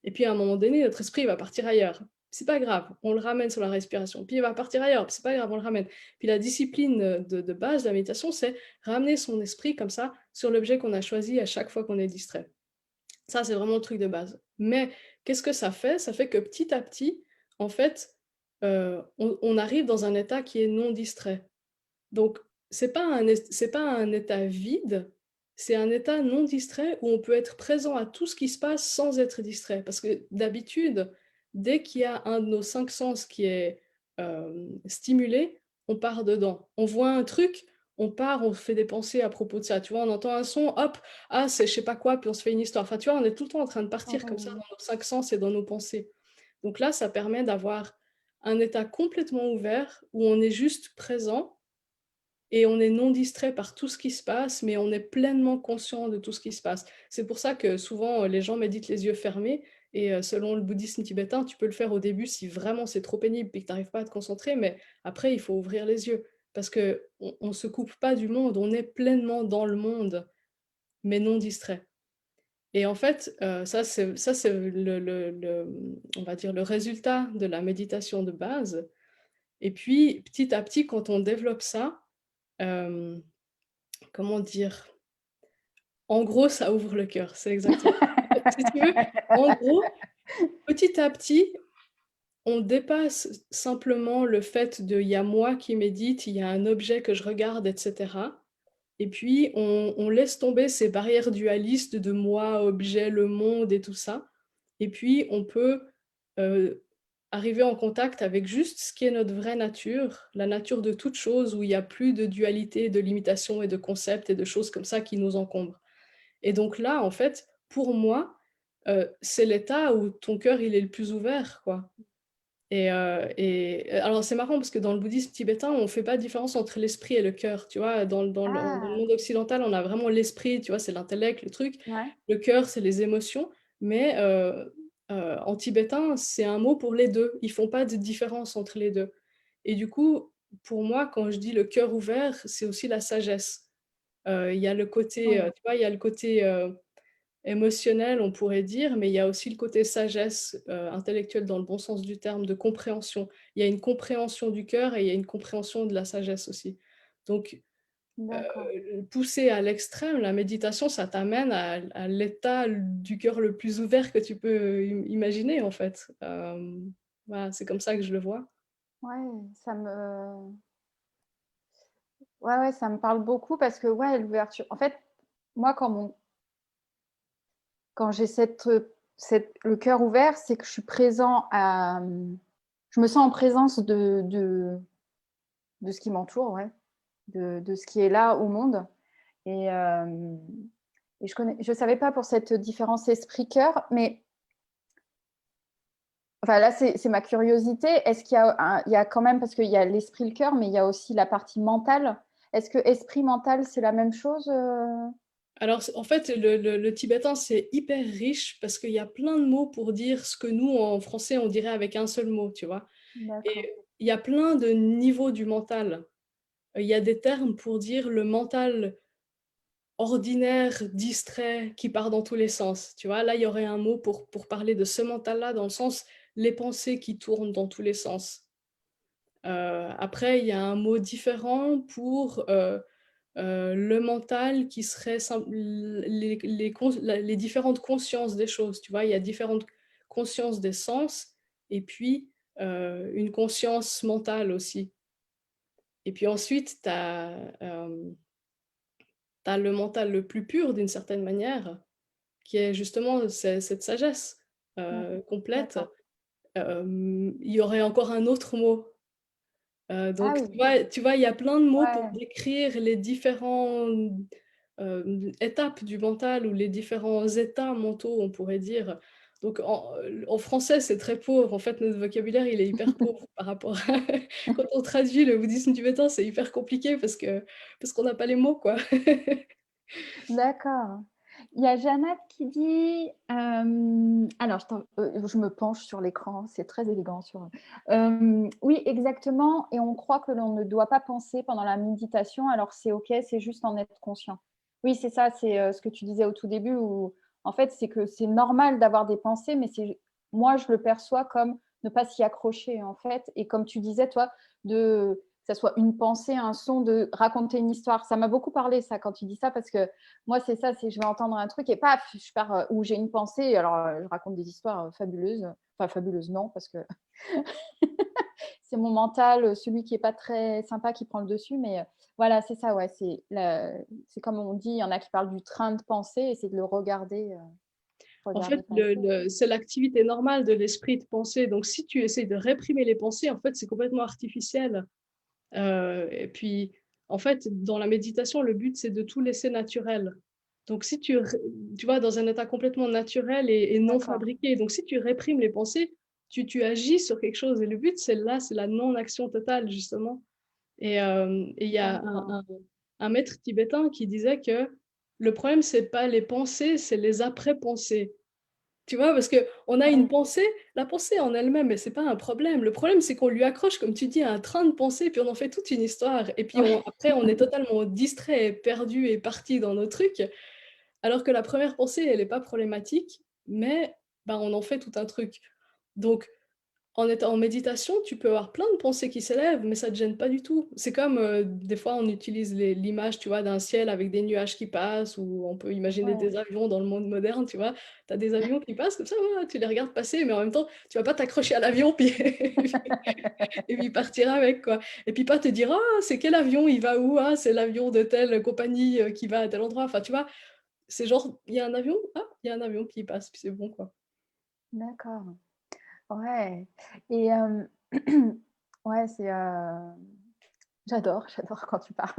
et puis à un moment donné, notre esprit va partir ailleurs. C'est pas grave, on le ramène sur la respiration. Puis il va partir ailleurs, c'est pas grave, on le ramène. Puis la discipline de base de la méditation, c'est ramener son esprit comme ça sur l'objet qu'on a choisi à chaque fois qu'on est distrait. Ça, c'est vraiment le truc de base. Mais qu'est-ce que ça fait? Ça fait que petit à petit, en fait, on arrive dans un état qui est non distrait. Donc, c'est pas un état vide, c'est un état non distrait où on peut être présent à tout ce qui se passe sans être distrait. Parce que d'habitude, dès qu'il y a un de nos cinq sens qui est stimulé, on part dedans. On voit un truc, on part, on fait des pensées à propos de ça. Tu vois, on entend un son, hop, ah, c'est je sais pas quoi, puis on se fait une histoire. Enfin, tu vois, on est tout le temps en train de partir comme ça dans nos cinq sens et dans nos pensées. Donc là, ça permet d'avoir un état complètement ouvert où on est juste présent et on est non distrait par tout ce qui se passe, mais on est pleinement conscient de tout ce qui se passe. C'est pour ça que souvent les gens méditent les yeux fermés, et selon le bouddhisme tibétain, tu peux le faire au début si vraiment c'est trop pénible et que tu n'arrives pas à te concentrer, mais après il faut ouvrir les yeux, parce que on se coupe pas du monde, on est pleinement dans le monde, mais non distrait. Et en fait, ça c'est on va dire le résultat de la méditation de base. Et puis petit à petit, quand on développe ça, euh, comment dire? En gros, ça ouvre le cœur, c'est exactement ça. En fait, si tu veux, en gros, petit à petit, on dépasse simplement le fait de: «Il y a moi qui médite, il y a un objet que je regarde» et cetera. Et puis on laisse tomber ces barrières dualistes de moi, objet, le monde et tout ça. Et puis on peut, heu, arriver en contact avec juste ce qui est notre vraie nature, la nature de toute chose où il y a plus de dualité, de limitation et de concepts et de choses comme ça qui nous encombrent. Et donc là, en fait, pour moi, c'est l'état où ton cœur, il est le plus ouvert, quoi. Alors c'est marrant parce que dans le bouddhisme tibétain, on fait pas de différence entre l'esprit et le cœur, tu vois? Dans le Ah, monde occidental, on a vraiment l'esprit, tu vois? C'est l'intellect, le truc. ouais. Le cœur, c'est les émotions, mais en tibétain, c'est un mot pour les 2. Ils font pas de différence entre les 2. Et du coup, pour moi, quand je dis le cœur ouvert, c'est aussi la sagesse. Il y a le côté, Oui, tu vois? Il y a le côté, émotionnel, on pourrait dire, mais il y a aussi le côté sagesse, intellectuelle dans le bon sens du terme, de compréhension. Il y a une compréhension du cœur et il y a une compréhension de la sagesse aussi. Donc, d'accord. poussé à l'extrême, la méditation, ça t'amène à l'état du cœur le plus ouvert que tu peux imaginer, en fait. Voilà, c'est comme ça que je le vois. Ouais, ouais, ouais, ça me parle beaucoup parce que, ouais, l'ouverture. En fait, moi, quand j'ai le cœur ouvert, c'est que je suis présent je me sens en présence de ce qui m'entoure, ouais, de ce qui est là au monde. Et, je savais pas pour cette différence esprit-cœur, mais enfin là, c'est ma curiosité. Est-ce il y a quand même, parce qu'il y a l'esprit, le cœur, mais il y a aussi la partie mentale. Est-ce que esprit, mental, c'est la même chose? Alors, en fait, le tibétain, c'est hyper riche parce qu'il y a plein de mots pour dire ce que nous, en français, on dirait avec un seul mot, tu vois? D'accord. Et il y a plein de niveaux du mental. Il y a des termes pour dire le mental ordinaire, distrait, qui part dans tous les sens, tu vois? Là, il y aurait un mot pour parler de ce mental-là, dans le sens, les pensées qui tournent dans tous les sens. Après, il y a un mot différent pour, le mental qui serait les différentes consciences des choses, tu vois? Il y a différentes consciences des sens et puis, une conscience mentale aussi. Et puis ensuite, tu as, le mental le plus pur d'une certaine manière, qui est justement cette sagesse, Mm. complète. D'accord. Il y aurait encore un autre mot. Ah Donc oui, tu vois, il y a plein de mots pour ouais. décrire les différentes, étapes du mental ou les différents états mentaux, on pourrait dire. Donc en français, c'est très pauvre. En fait, notre vocabulaire, il est hyper pauvre par rapport à quand on traduit le bouddhisme tibétain, c'est hyper compliqué parce qu'on n'a pas les mots, quoi. D'accord. Il y a Jeannette qui dit, alors je me penche sur l'écran, c'est très élégant. Oui, exactement, et on croit que l'on ne doit pas penser pendant la méditation, alors c'est OK, c'est juste en être conscient. Oui, c'est ça, c'est ce que tu disais au tout début, où en fait, c'est que c'est normal d'avoir des pensées, mais moi, je le perçois comme ne pas s'y accrocher, en fait, et comme tu disais, toi, que ça soit une pensée, un son, de raconter une histoire. Ça m'a beaucoup parlé, ça, quand tu dis ça, parce que moi, c'est ça, c'est je vais entendre un truc et paf, je pars où j'ai une pensée. Alors, je raconte des histoires fabuleuses. Enfin, fabuleuses, non, parce que c'est mon mental, celui qui est pas très sympa, qui prend le dessus. Mais voilà, c'est ça, ouais. C'est comme on dit, il y en a qui parlent du train de pensée et c'est de le regarder, En fait, regarder passer. c'est l'activité normale de l'esprit de penser. Donc si tu essaies de réprimer les pensées, en fait, c'est complètement artificiel. Et puis, en fait, dans la méditation, le but, c'est de tout laisser naturel. Donc, si tu vois, dans un état complètement naturel et non D'accord. fabriqué. Donc, si tu réprimes les pensées, tu agis sur quelque chose. Et le but, c'est la non-action totale, justement. Et il y a D'accord. un maître tibétain qui disait que le problème, c'est pas les pensées, c'est les après-pensées. Tu vois? Parce qu'on a une Oui. pensée, la pensée en elle-même, mais c'est pas un problème. Le problème, c'est qu'on lui accroche, comme tu dis, un train de pensée, puis on en fait toute une histoire. Et puis après, on est totalement distrait, et perdu et parti dans nos trucs. Alors que la première pensée, elle est pas problématique, mais bah, on en fait tout un truc. Donc, en étant en méditation, tu peux avoir plein de pensées qui s'élèvent, mais ça ne te gêne pas du tout. C'est comme des fois on utilise l'image, tu vois, d'un ciel avec des nuages qui passent, ou on peut imaginer Ouais. des avions dans le monde moderne, tu vois. Tu as des avions qui passent comme ça, ouais, tu les regardes passer, mais en même temps, tu vas pas t'accrocher à l'avion puis et puis partir avec, quoi. Et puis pas te dire, ah, c'est quel avion, il va où? Ah, c'est l'avion de telle compagnie qui va à tel endroit. Enfin, tu vois, c'est genre, il y a un avion, ah, il y a un avion qui passe, puis c'est bon, quoi. D'accord. Ouais. Et ouais, j'adore quand tu parles.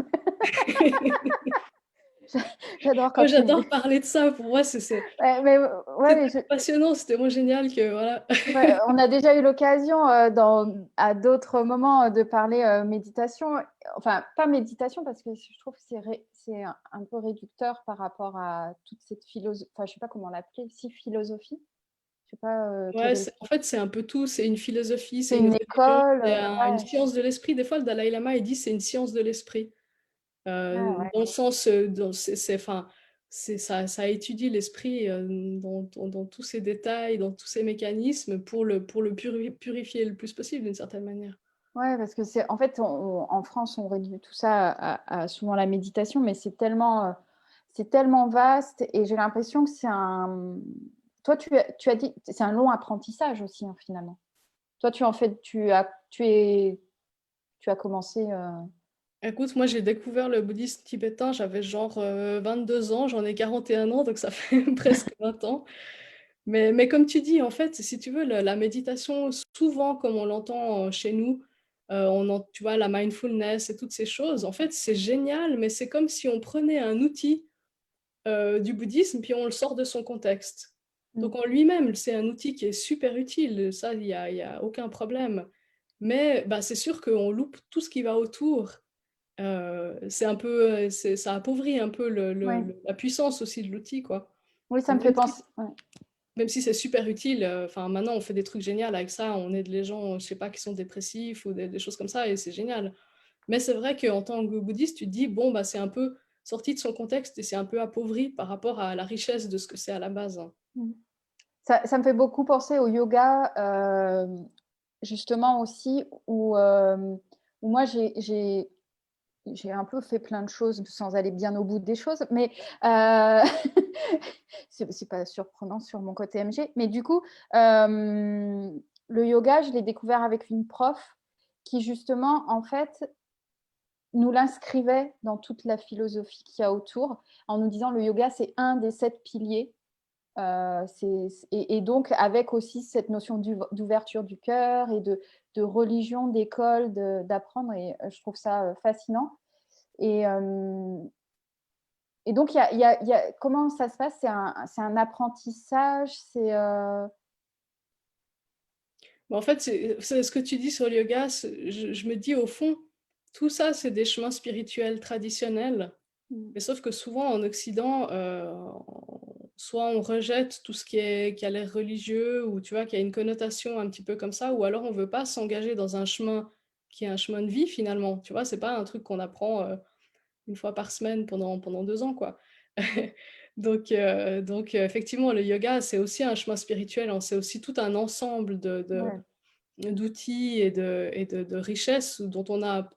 J'adore quand Moi, tu j'adore parler de ça. Pour moi, ouais, mais ouais, c'est mais passionnant. C'était moins génial que, voilà. ouais, on a déjà eu l'occasion à d'autres moments de parler méditation. Enfin, pas méditation parce que je trouve que c'est un peu réducteur par rapport à toute cette philosophie. Enfin, je sais pas comment l'appeler, si philosophie. Je sais pas Ouais, quel est le. en fait, c'est un peu tout. C'est une philosophie, c'est C'est une une religion, école. c'est une Ouais. science de l'esprit. Des fois, le Dalai Lama, il dit c'est une science de l'esprit. Ah ouais. Dans le sens, enfin, ça étudie l'esprit dans tous ses détails, dans tous ses mécanismes pour le purifier le plus possible d'une certaine manière. Ouais, parce que c'est en fait en France on réduit tout ça à souvent la méditation, mais c'est tellement vaste et j'ai l'impression que c'est un. Toi, tu as dit c'est un long apprentissage aussi hein, finalement. Toi, tu en fait tu as commencé. Écoute, moi j'ai découvert le bouddhisme tibétain, j'avais genre 22 ans, j'en ai 41 ans, donc ça fait presque 20 ans. Mais comme tu dis, en fait, si tu veux, la méditation, souvent comme on l'entend chez nous, tu vois, la mindfulness et toutes ces choses, en fait, c'est génial, mais c'est comme si on prenait un outil du bouddhisme, puis on le sort de son contexte. Mm. Donc en lui-même, c'est un outil qui est super utile, ça, il y a aucun problème. Mais bah, c'est sûr qu'on loupe tout ce qui va autour. C'est un peu, ça appauvrit un peu Ouais. la puissance aussi de l'outil, quoi. Oui, ça me fait Même si, penser. Ouais. même si c'est super utile, enfin maintenant on fait des trucs géniaux avec ça, on aide les gens, je sais pas, qui sont dépressifs ou des choses comme ça, et c'est génial. Mais c'est vrai qu'en tant que bouddhiste, tu te dis, bon, bah, c'est un peu sorti de son contexte et c'est un peu appauvri par rapport à la richesse de ce que c'est à la base, hein. Mm. Ça me fait beaucoup penser au yoga, justement aussi, où moi j'ai un peu fait plein de choses sans aller bien au bout des choses, mais c'est pas surprenant sur mon côté MG. Mais du coup, le yoga, je l'ai découvert avec une prof qui justement, en fait, nous l'inscrivait dans toute la philosophie qu'il y a autour, en nous disant le yoga, c'est un des 7 piliers. Et donc, avec aussi cette notion d'ouverture du cœur et de religion, d'école, d'apprendre, et je trouve ça fascinant. Et, et donc, comment ça se passe? C'est un apprentissage, Mais en fait, c'est ce que tu dis sur le yoga, je me dis au fond, tout ça, c'est des chemins spirituels traditionnels. Mais sauf que souvent en Occident, soit on rejette tout ce qui a l'air religieux ou tu vois, qui a une connotation un petit peu comme ça, ou alors on veut pas s'engager dans un chemin qui est un chemin de vie finalement. Tu vois, c'est pas un truc qu'on apprend une fois par semaine pendant 2 ans, quoi. Donc, effectivement, le yoga, c'est aussi un chemin spirituel, hein. C'est aussi tout un ensemble ouais, d'outils de richesses dont on a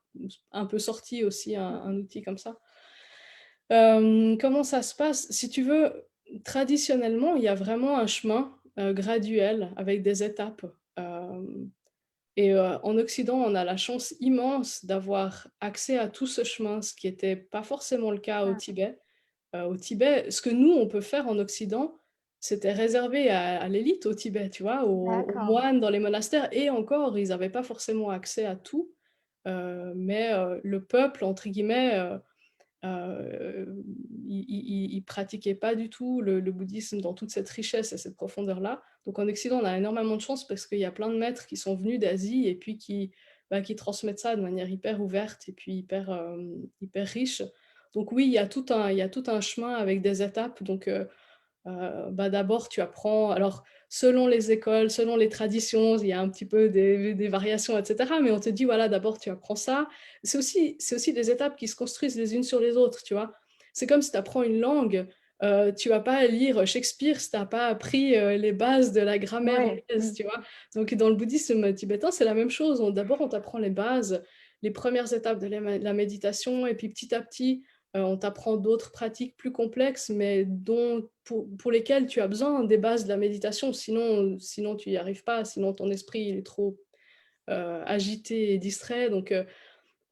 un peu sorti aussi un outil comme ça. Comment ça se passe? Si tu veux, traditionnellement, il y a vraiment un chemin graduel avec des étapes. En Occident, on a la chance immense d'avoir accès à tout ce chemin, ce qui n'était pas forcément le cas au ah, Tibet. Au Tibet, ce que nous, on peut faire en Occident, c'était réservé à l'élite au Tibet, tu vois, aux d'accord. moines dans les monastères. Et encore, ils n'avaient pas forcément accès à tout. Mais le peuple, entre guillemets, il pratiquait pas du tout le bouddhisme dans toute cette richesse et cette profondeur-là. Donc en Occident, on a énormément de chance parce qu'il y a plein de maîtres qui sont venus d'Asie et puis qui transmettent ça de manière hyper ouverte et puis hyper riche. Donc oui, il y a tout un chemin avec des étapes. Donc d'abord, tu apprends. Alors, selon les écoles, selon les traditions, il y a un petit peu des variations, etc. Mais on te dit, voilà, d'abord, tu apprends ça. C'est aussi des étapes qui se construisent les unes sur les autres, tu vois. C'est comme si tu apprends une langue. tu vas pas lire Shakespeare si tu as pas appris les bases de la grammaire Oui. anglaise, tu vois. Donc dans le bouddhisme tibétain, c'est la même chose. D'abord, on t'apprend les bases, les premières étapes de la méditation, et puis petit à petit, on t'apprend d'autres pratiques plus complexes, mais pour lesquelles tu as besoin des bases de la méditation. Sinon tu n'y arrives pas, sinon ton esprit il est trop agité et distrait. Donc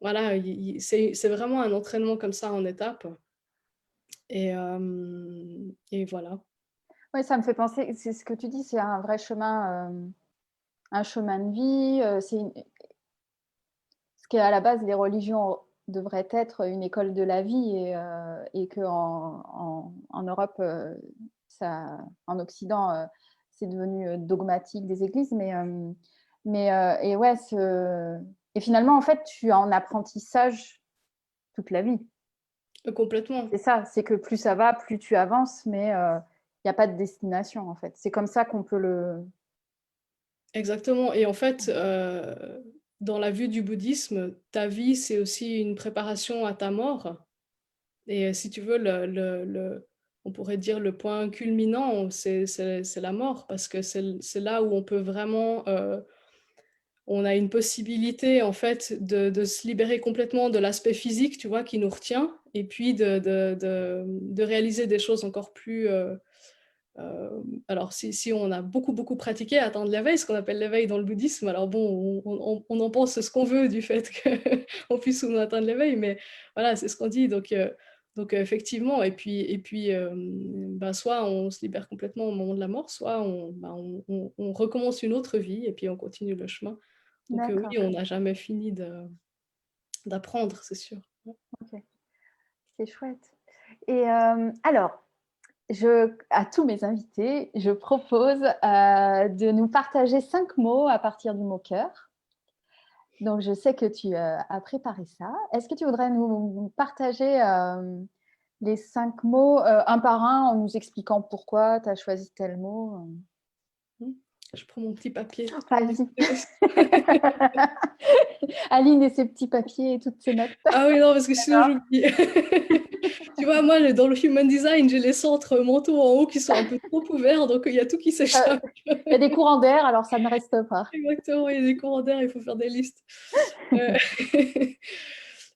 voilà, c'est vraiment un entraînement comme ça en étapes. Et voilà. Oui, ça me fait penser, c'est ce que tu dis, c'est un vrai un chemin de vie. Ce qui est à la base, les religions devraient être une école de la vie et qu'en en Europe, en Occident, c'est devenu dogmatique des églises. Et ouais, et finalement, en fait, tu es en apprentissage toute la vie. Complètement. C'est ça, c'est que plus ça va, plus tu avances, mais il n'y a pas de destination, en fait. C'est comme ça qu'on peut le... Exactement. Et en fait, dans la vue du bouddhisme, ta vie, c'est aussi une préparation à ta mort. Et si tu veux, on pourrait dire le point culminant, c'est la mort, parce que c'est là où on peut vraiment, on a une possibilité en fait de se libérer complètement de l'aspect physique, tu vois, qui nous retient, et puis de réaliser des choses encore plus... alors, si on a beaucoup pratiqué à atteindre l'éveil, ce qu'on appelle l'éveil dans le bouddhisme, alors bon, on en pense ce qu'on veut du fait qu'on puisse ou non atteindre l'éveil, mais voilà, c'est ce qu'on dit. Donc effectivement, et puis bah, soit on se libère complètement au moment de la mort, soit on recommence une autre vie et puis on continue le chemin. Donc oui, D'accord, on n'a jamais fini d'apprendre, c'est sûr. ok, c'est chouette. Et alors, à tous mes invités, je propose de nous partager 5 mots à partir du mot cœur. Donc, je sais que tu as préparé ça. Est-ce que tu voudrais nous partager les 5 mots un par un en nous expliquant pourquoi tu as choisi tel mot? Je prends mon petit papier. Vas-y. Aline et ses petits papiers et toutes ses notes. Ah oui, non, parce que sinon j'oublie. Tu vois, moi, dans le human design, j'ai les centres mentaux en haut qui sont un peu trop ouverts, donc il y a tout qui s'échappe. Il y a des courants d'air, alors ça ne reste pas. Exactement, il y a des commentaires, il faut faire des listes.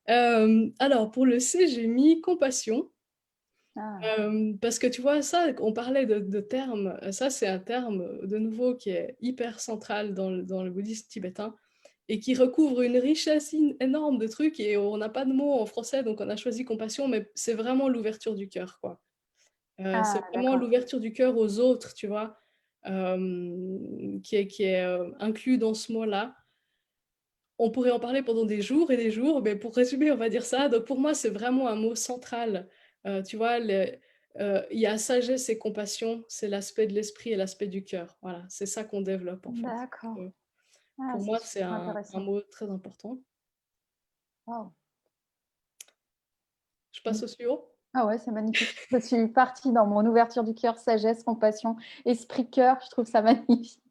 Euh, alors, pour le C, j'ai mis compassion. Ah, Parce que tu vois, ça, on parlait de termes, ça c'est un terme de nouveau qui est hyper central dans le bouddhisme tibétain et qui recouvre une richesse énorme de trucs, et on n'a pas de mots en français, donc on a choisi compassion, mais c'est vraiment l'ouverture du cœur, quoi. C'est vraiment d'accord. l'ouverture du cœur aux autres, tu vois, qui est inclus dans ce mot-là. On pourrait en parler pendant des jours et des jours, mais pour résumer, on va dire ça. Donc pour moi, c'est vraiment un mot central. Tu vois, il y a sagesse et compassion, c'est l'aspect de l'esprit et l'aspect du cœur. Voilà, c'est ça qu'on développe en fait. D'accord. Euh, Ah, pour c'est moi, c'est super un intéressant. mot très important. Wow. Je passe au suivant. Ah ouais, c'est magnifique. Je suis partie dans mon ouverture du cœur, sagesse, compassion, esprit-cœur. Je trouve ça magnifique.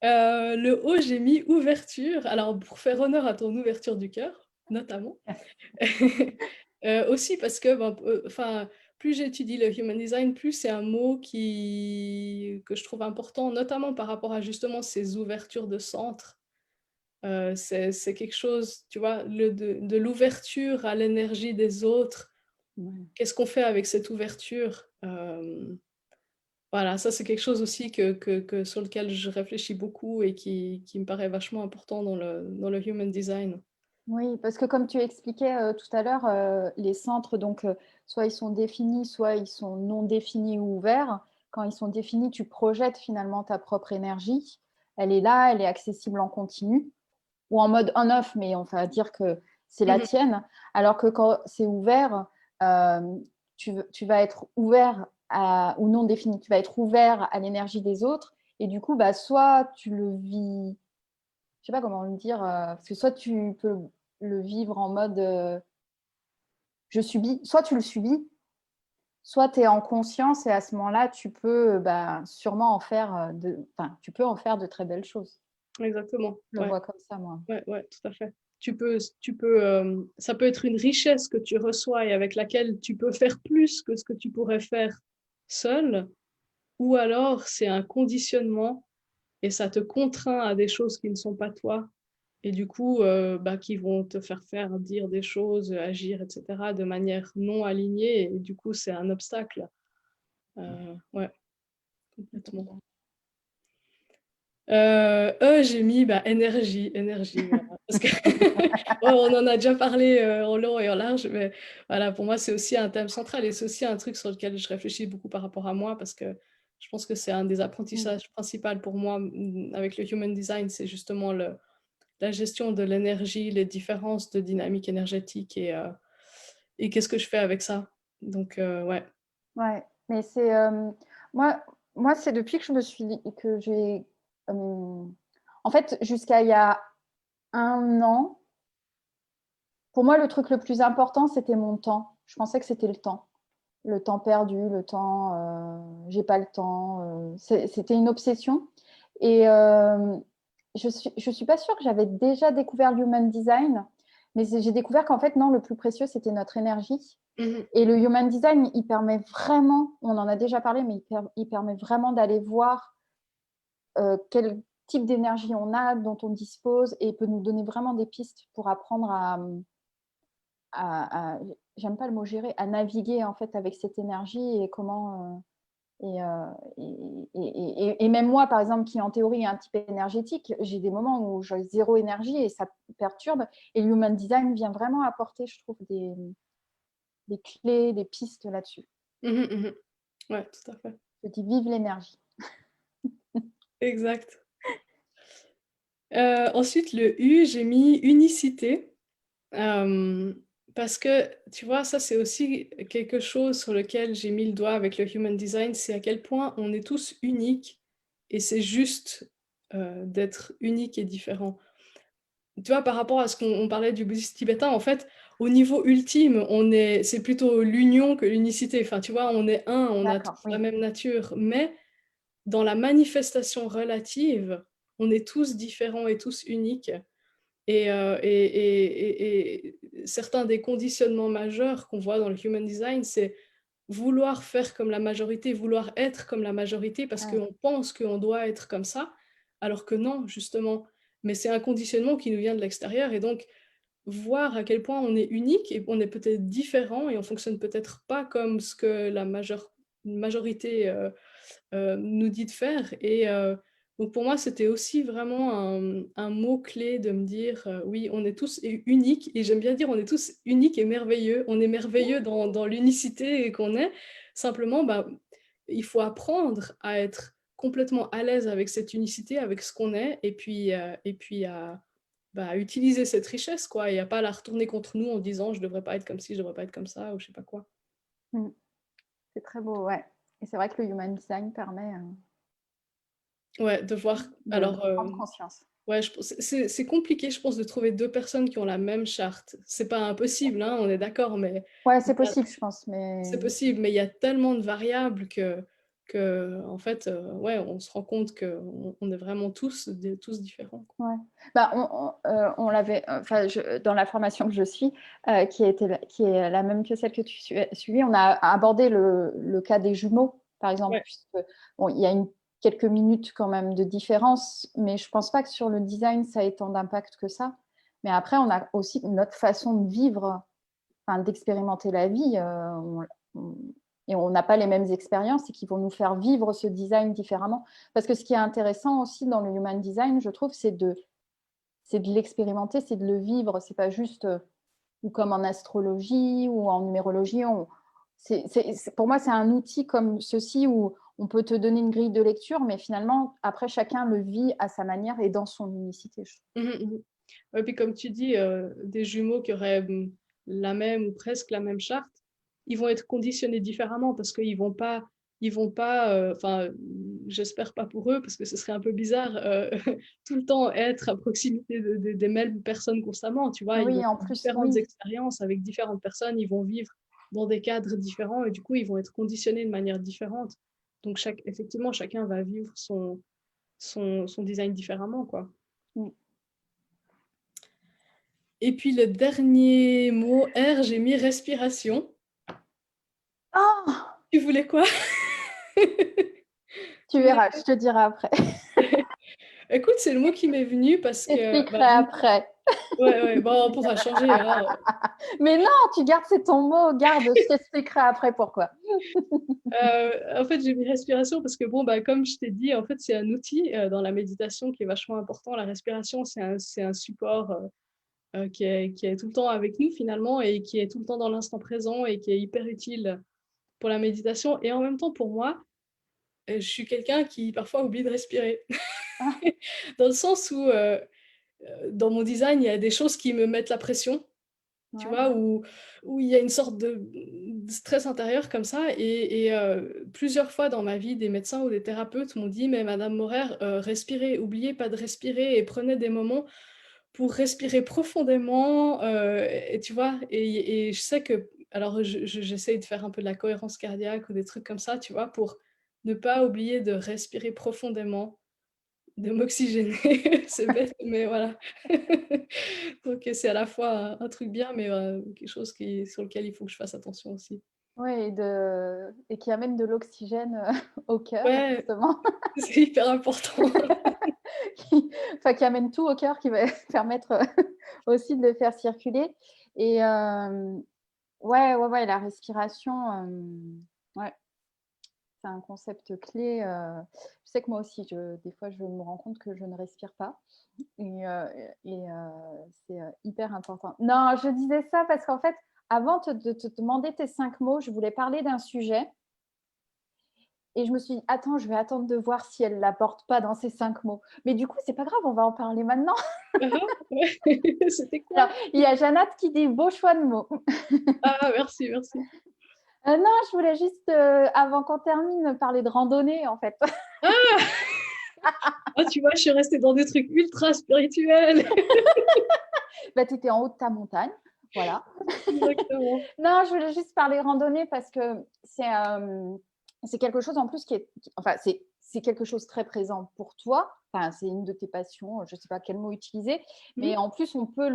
Le haut, j'ai mis ouverture. Alors, pour faire honneur à ton ouverture du cœur, notamment. Aussi parce que, ben, enfin, plus j'étudie le human design, plus c'est un mot que je trouve important, notamment par rapport à justement ces ouvertures de centre. C'est quelque chose, tu vois, de l'ouverture à l'énergie des autres. Ouais. Qu'est-ce qu'on fait avec cette ouverture? Voilà, ça c'est quelque chose aussi sur lequel je réfléchis beaucoup et qui me paraît vachement important dans le human design. Oui, parce que comme tu expliquais tout à l'heure, les centres, donc, soit ils sont définis, soit ils sont non définis ou ouverts. Quand ils sont définis, tu projettes finalement ta propre énergie. Elle est là, elle est accessible en continu ou en mode on-off, mais on va dire que c'est la Mhm. tienne. Alors que quand c'est ouvert, euh, tu vas être ouvert ou non défini, tu vas être ouvert à l'énergie des autres. Et du coup, bah, soit tu le vis, je sais pas comment le dire, parce que soit tu peux le vivre en mode je subis, soit tu le subis, soit tu es en conscience et à ce moment-là, tu peux bah, sûrement en faire tu peux en faire de très belles choses. Exactement, Je le ouais. vois comme ça, moi. Ouais, ouais, tout à fait. ça peut être une richesse que tu reçois et avec laquelle tu peux faire plus que ce que tu pourrais faire seul, ou alors c'est un conditionnement et ça te contraint à des choses qui ne sont pas toi et du coup, qui vont te faire dire des choses, agir, etc., de manière non alignée et du coup, c'est un obstacle. Ouais, complètement. J'ai mis énergie, voilà. Parce que on en a déjà parlé en long et en large, mais voilà, pour moi, c'est aussi un thème central et c'est aussi un truc sur lequel je réfléchis beaucoup par rapport à moi parce que je pense que c'est un des apprentissages principaux pour moi avec le Human Design, c'est justement la gestion de l'énergie, les différences de dynamique énergétique et qu'est-ce que je fais avec ça. Donc, ouais. Ouais, mais c'est moi, moi c'est depuis que je me suis que j'ai en fait jusqu'à il y a un an, pour moi le truc le plus important c'était mon temps. Je pensais que c'était le temps perdu, le temps, j'ai pas le temps. C'était une obsession et je suis pas sûre que j'avais déjà découvert l'human design, mais j'ai découvert qu'en fait non, le plus précieux c'était notre énergie. Et le human design, il permet vraiment, on en a déjà parlé, mais il permet vraiment d'aller voir quel type d'énergie on a, dont on dispose, et peut nous donner vraiment des pistes pour apprendre j'aime pas le mot gérer, à naviguer en fait avec cette énergie et comment. Et même moi, par exemple, qui en théorie est un type énergétique, j'ai des moments où j'ai zéro énergie et ça perturbe. Et le human design vient vraiment apporter, je trouve, des clés, des pistes là-dessus. Ouais, tout à fait. Je dis vive l'énergie. Exact. Ensuite, le U, j'ai mis unicité. Parce que, tu vois, ça c'est aussi quelque chose sur lequel j'ai mis le doigt avec le Human Design, c'est à quel point on est tous uniques et c'est juste d'être unique et différent. Tu vois, par rapport à ce qu'on parlait du bouddhisme tibétain, en fait, au niveau ultime, c'est plutôt l'union que l'unicité. Enfin, tu vois, on est un, on a tous D'accord, oui. la même nature, mais dans la manifestation relative, on est tous différents et tous uniques. Et certains des conditionnements majeurs qu'on voit dans le Human Design, c'est vouloir faire comme la majorité, vouloir être comme la majorité parce Ouais. qu'on pense qu'on doit être comme ça, alors que non, justement. Mais c'est un conditionnement qui nous vient de l'extérieur et donc voir à quel point on est unique et on est peut-être différent et on fonctionne peut-être pas comme ce que la majorité nous dit de faire. Et donc pour moi, c'était aussi vraiment un mot-clé de me dire, oui, on est tous uniques, et j'aime bien dire, on est tous uniques et merveilleux. On est merveilleux dans l'unicité qu'on est. Simplement, il faut apprendre à être complètement à l'aise avec cette unicité, avec ce qu'on est, et puis à utiliser cette richesse, quoi, et à pas la retourner contre nous en disant, je devrais pas être comme ci, je devrais pas être comme ça, ou je sais pas quoi. C'est très beau, ouais. Et c'est vrai que le human design permet Ouais, de voir. de Alors, prendre conscience. ouais, c'est compliqué, je pense, de trouver deux personnes qui ont la même charte. C'est pas impossible, hein, on est d'accord, mais Ouais, c'est possible, je pense, mais c'est possible, mais il y a tellement de variables en fait, ouais, on se rend compte qu'on est vraiment tous différents, quoi. ouais. Bah, on l'avait, enfin, dans la formation que je suis, qui est la même que celle que tu suivis, on a abordé le cas des jumeaux, par exemple, Ouais. puisque bon, il y a quelques minutes quand même de différence, mais je pense pas que sur le design ça ait tant d'impact que ça. Mais après, on a aussi notre façon de vivre, enfin, d'expérimenter la vie, on- et on n'a pas les mêmes expériences et qui vont nous faire vivre ce design différemment. Parce que ce qui est intéressant aussi dans le human design, je trouve, c'est de l'expérimenter, c'est de le vivre. C'est pas juste ou comme en astrologie ou en numérologie. Pour moi, c'est un outil comme ceci où on peut te donner une grille de lecture, mais finalement, après, chacun le vit à sa manière et dans son unicité. Ouais, puis comme tu dis, des jumeaux qui auraient la même ou presque la même charte, ils vont être conditionnés différemment parce ils vont pas, enfin, j'espère pas pour eux parce que ce serait un peu bizarre tout le temps être à proximité des mêmes personnes constamment, tu vois, ils vont Oui, en faire plus, différentes oui. expériences avec différentes personnes, ils vont vivre dans des cadres différents et du coup, ils vont être conditionnés de manière différente. Donc, effectivement, chacun va vivre son design différemment, quoi. Mm. Et puis le dernier mot R, j'ai mis respiration. Oh, Tu voulais quoi? tu Tu voulais verras, quoi? je te dirai après. Écoute, c'est le mot qui m'est venu parce Je que, t'expliquerai après. ouais, ouais, bon, on pourra changer, hein. Mais non, tu gardes, c'est ton mot, garde, je t'expliquerai après pourquoi. En fait, j'ai mis respiration parce que, bon, bah, comme je t'ai dit, en fait, c'est un outil dans la méditation qui est vachement important. La respiration, c'est un support qui est tout le temps avec nous finalement et qui est tout le temps dans l'instant présent et qui est hyper utile pour la méditation. Et en même temps, pour moi, je suis quelqu'un qui parfois oublie de respirer. Ah, Dans le sens où, dans mon design, il y a des choses qui me mettent la pression. Tu ouais. vois? Où il y a une sorte de stress intérieur comme ça et plusieurs fois dans ma vie, des médecins ou des thérapeutes m'ont dit: «Mais madame Morer, respirez, oubliez pas de respirer et prenez des moments pour respirer profondément», et tu vois? Et je sais que alors j'essaye de faire un peu de la cohérence cardiaque ou des trucs comme ça, tu vois? Pour ne pas oublier de respirer profondément, de m'oxygéner. C'est bête, mais voilà. Donc c'est à la fois un truc bien, mais quelque chose sur lequel il faut que je fasse attention aussi. Oui, et qui amène de l'oxygène au cœur, Ouais, justement. c'est hyper important. Enfin, qui amène tout au cœur, qui va permettre aussi de le faire circuler. Et ouais, ouais, ouais, la respiration, ouais, c'est un concept clé. Je sais que moi aussi, des fois, je me rends compte que je ne respire pas. C'est hyper important. Non, je disais ça parce qu'en fait, avant de te demander tes 5 mots, je voulais parler d'un sujet. Et je me suis dit, attends, je vais attendre de voir si elle ne l'apporte pas dans ces 5 mots. Mais du coup, c'est pas grave, on va en parler maintenant. Ah ah, ouais. C'était Alors, quoi? il y a Jeannette qui dit beau choix de mots. Ah merci, merci. Non, je voulais juste, avant qu'on termine, parler de randonnée, en fait. Ah! Ah tu vois, je suis restée dans des trucs ultra spirituels. Bah, tu étais en haut de ta montagne, voilà. Exactement. Non, je voulais juste parler randonnée parce que c'est quelque chose en plus enfin, c'est quelque chose très présent pour toi. Enfin, c'est une de tes passions, je ne sais pas quel mot utiliser, Mmh. mais en plus, on peut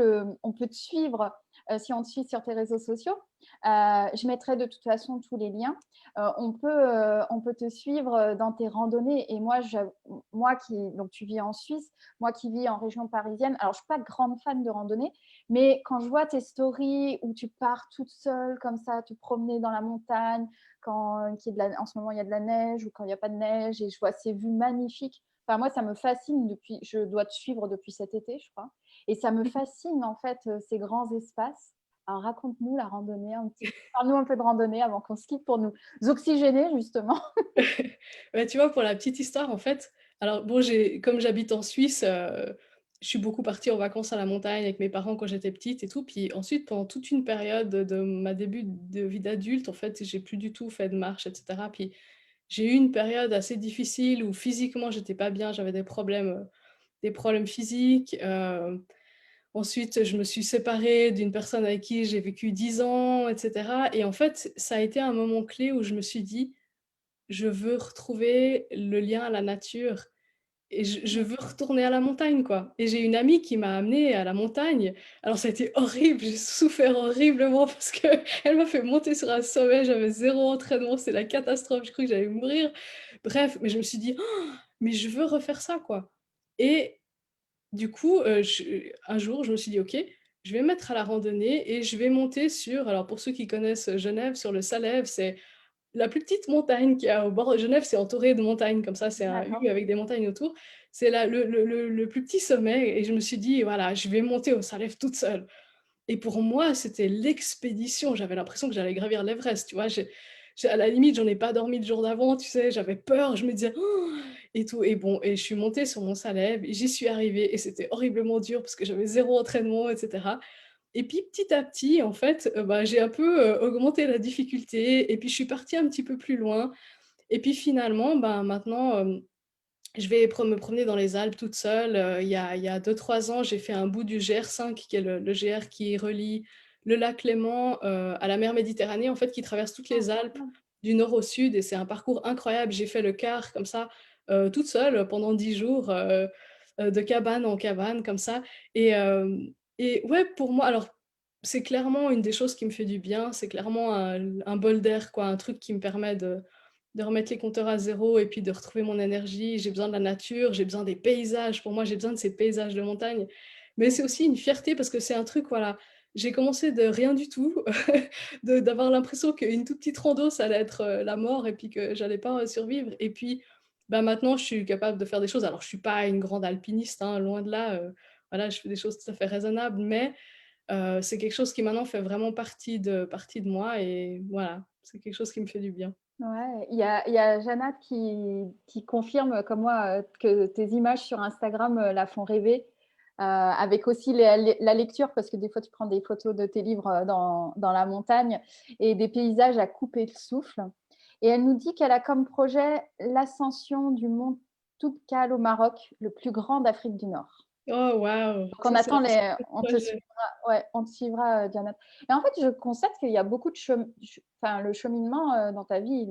te suivre si on te suit sur tes réseaux sociaux. Je mettrai de toute façon tous les liens. On peut te suivre dans tes randonnées. Et donc tu vis en Suisse, moi qui vis en région parisienne, alors je ne suis pas grande fan de randonnée, mais quand je vois tes stories où tu pars toute seule comme ça, te promener dans la montagne, en ce moment il y a de la neige ou quand il n'y a pas de neige, et je vois ces vues magnifiques. Enfin, moi, ça me fascine je dois te suivre depuis cet été, je crois. Et ça me fascine, en fait, ces grands espaces. Alors, raconte-nous la randonnée un petit peu. Parle-nous un peu de randonnée avant qu'on se quitte pour nous oxygéner, justement. Bah, tu vois, pour la petite histoire, en fait, alors bon, comme j'habite en Suisse, je suis beaucoup partie en vacances à la montagne avec mes parents quand j'étais petite et tout. Puis ensuite, pendant toute une période de ma début de vie d'adulte, en fait, j'ai plus du tout fait de marche, et cetera. Puis j'ai eu une période assez difficile où physiquement, j'étais pas bien, j'avais des problèmes physiques. Ensuite, je me suis séparée d'une personne avec qui j'ai vécu 10 ans, et cetera. Et en fait, ça a été un moment clé où je me suis dit: «Je veux retrouver le lien à la nature et je veux retourner à la montagne, quoi». Et j'ai une amie qui m'a amenée à la montagne. Alors ça a été horrible, j'ai souffert horriblement parce qu'elle m'a fait monter sur un sommet, j'avais zéro entraînement, c'est la catastrophe, j'ai cru que j'allais mourir. Bref, mais je me suis dit: «Oh, mais je veux refaire ça, quoi». Et du coup, un jour, je me suis dit: «OK, je vais me mettre à la randonnée et je vais monter sur», alors pour ceux qui connaissent Genève, sur le Salève, c'est la plus petite montagne qu'il y a au bord de Genève. C'est entouré de montagnes comme ça, c'est un D'accord. U avec des montagnes autour. C'est là le plus petit sommet et je me suis dit: «Voilà, je vais monter au Salève toute seule». Et pour moi, c'était l'expédition. J'avais l'impression que j'allais gravir l'Everest, tu vois? À la limite, j'en ai pas dormi le jour d'avant, tu sais? J'avais peur, je me disais: «Oh!» et tout. Et bon, et je suis montée sur mon Salève, j'y suis arrivée et c'était horriblement dur parce que j'avais zéro entraînement, et cetera. Et puis petit à petit, en fait, bah, j'ai un peu, augmenté la difficulté et puis je suis partie un petit peu plus loin. Et puis finalement, ben, maintenant, je vais me promener dans les Alpes toute seule. Il y a 2-3 ans, j'ai fait un bout du GR5 qui est le GR qui relie le lac Léman, à la mer Méditerranée, en fait, qui traverse toutes Oh, les Alpes génial. du nord au sud et c'est un parcours incroyable. J'ai fait le quart comme ça, toute seule pendant 10 jours, de cabane en cabane comme ça. Et Et ouais, pour moi, alors, c'est clairement une des choses qui me fait du bien, c'est clairement un bol d'air, quoi, un truc qui me permet de remettre les compteurs à zéro et puis de retrouver mon énergie. J'ai besoin de la nature, j'ai besoin des paysages. Pour moi, j'ai besoin de ces paysages de montagne. Mais Mm. c'est aussi une fierté parce que c'est un truc, voilà, j'ai commencé de rien du tout, d'avoir l'impression qu'une toute petite rando, ça allait être, la mort et puis que j'allais pas survivre. Et puis, bah, maintenant, je suis capable de faire des choses. Alors, je suis pas une grande alpiniste, hein, loin de là, voilà, je fais des choses tout à fait raisonnables, mais c'est quelque chose qui maintenant fait vraiment partie de moi et voilà, c'est quelque chose qui me fait du bien. Ouais, il y a Jeannette qui confirme comme moi que tes images sur Instagram la font rêver, avec aussi la lecture, parce que des fois tu prends des photos de tes livres dans la montagne et des paysages à couper le souffle. Et elle nous dit qu'elle a comme projet l'ascension du mont Toubkal au Maroc, le plus grand d'Afrique du Nord. Oh waouh! Donc on Ça, c'est attend un les, super on te projet. suivra, ouais, on te suivra, Janet. Et en fait, je constate qu'il y a beaucoup de enfin, le cheminement dans ta vie,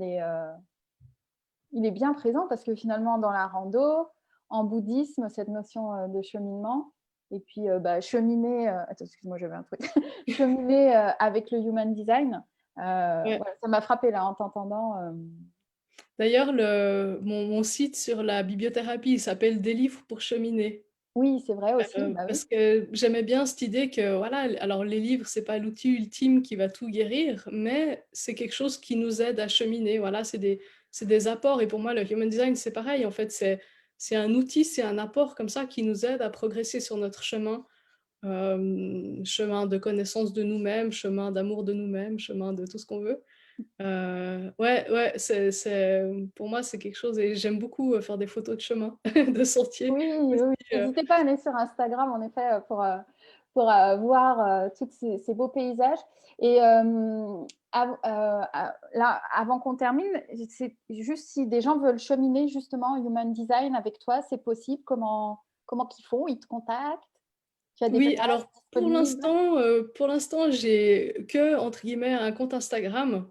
il est bien présent parce que finalement, dans la rando, en bouddhisme, cette notion de cheminement, et puis bah, cheminer, attends, excuse-moi, j'avais un truc, cheminer avec le human design, Ouais. voilà, ça m'a frappé là en t'entendant. D'ailleurs, mon site sur la bibliothérapie, il s'appelle Des livres pour cheminer. Oui, c'est vrai aussi, bah oui. Parce que j'aimais bien cette idée que voilà, alors les livres, c'est pas l'outil ultime qui va tout guérir, mais c'est quelque chose qui nous aide à cheminer. Voilà, c'est des apports et pour moi, le human design, c'est pareil. En fait, c'est un outil, c'est un apport comme ça qui nous aide à progresser sur notre chemin, chemin de connaissance de nous-mêmes, chemin d'amour de nous-mêmes, chemin de tout ce qu'on veut. Ouais, ouais, pour moi, c'est quelque chose et j'aime beaucoup, faire des photos de chemin, de sentiers Oui, oui, aussi, oui. N'hésitez pas à aller sur Instagram, en effet, pour voir tous ces beaux paysages. Et là, avant qu'on termine, c'est juste si des gens veulent cheminer justement en Human Design avec toi, c'est possible. Comment qu'ils font? Ils te contactent? Tu as des Oui, places alors disponibles? pour l'instant, j'ai que, entre guillemets, un compte Instagram,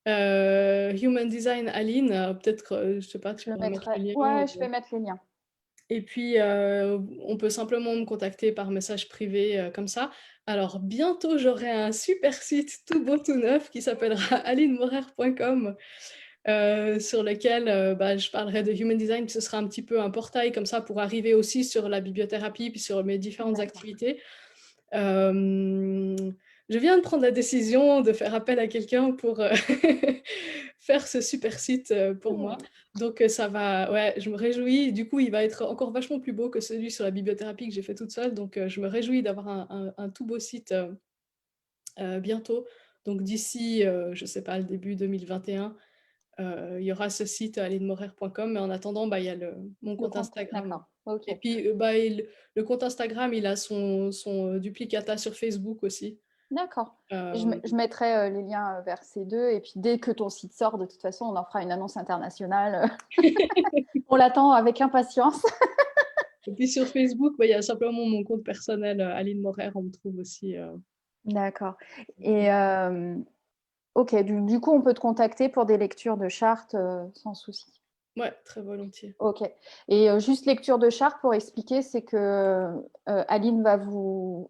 Human Design Aline, peut-être, je sais pas, tu Je le pourrais mettre mettrai. le lien Ouais, je vais mettre les liens. et puis, on peut simplement me contacter par message privé, comme ça. Alors bientôt, j'aurai un super site tout beau, tout neuf qui s'appellera alinemorer.com, sur lequel, bah, je parlerai de Human Design, puis ce sera un petit peu un portail comme ça pour arriver aussi sur la bibliothérapie, puis sur mes différentes D'accord. activités. Hem, je viens de prendre la décision de faire appel à quelqu'un pour, faire ce super site, pour moi. Hmm. Donc, ça va ouais, je me réjouis. Du coup, il va être encore vachement plus beau que celui sur la bibliothérapie que j'ai fait toute seule. Donc, je me réjouis d'avoir un tout beau site, bientôt. Donc d'ici, je sais pas, le début 2021, il y aura ce site alinemorer.com. Mais en attendant, bah, il y a mon Le compte compte, Instagram. d'accord. Ok. Et puis, bah, le compte Instagram, il a son duplicata sur Facebook aussi. D'accord. Hem, Je mettrai les liens vers ces deux. Et puis, dès que ton site sort, de toute façon, on en fera une annonce internationale. On l'attend avec impatience. et puis sur Facebook, bah, il y a simplement mon compte personnel, Aline Morer, on me trouve aussi, D'accord. Et ok, du coup, on peut te contacter pour des lectures de chartes sans souci. ouais, très volontiers. Ok. Et juste lecture de charte pour expliquer, c'est que Aline va vous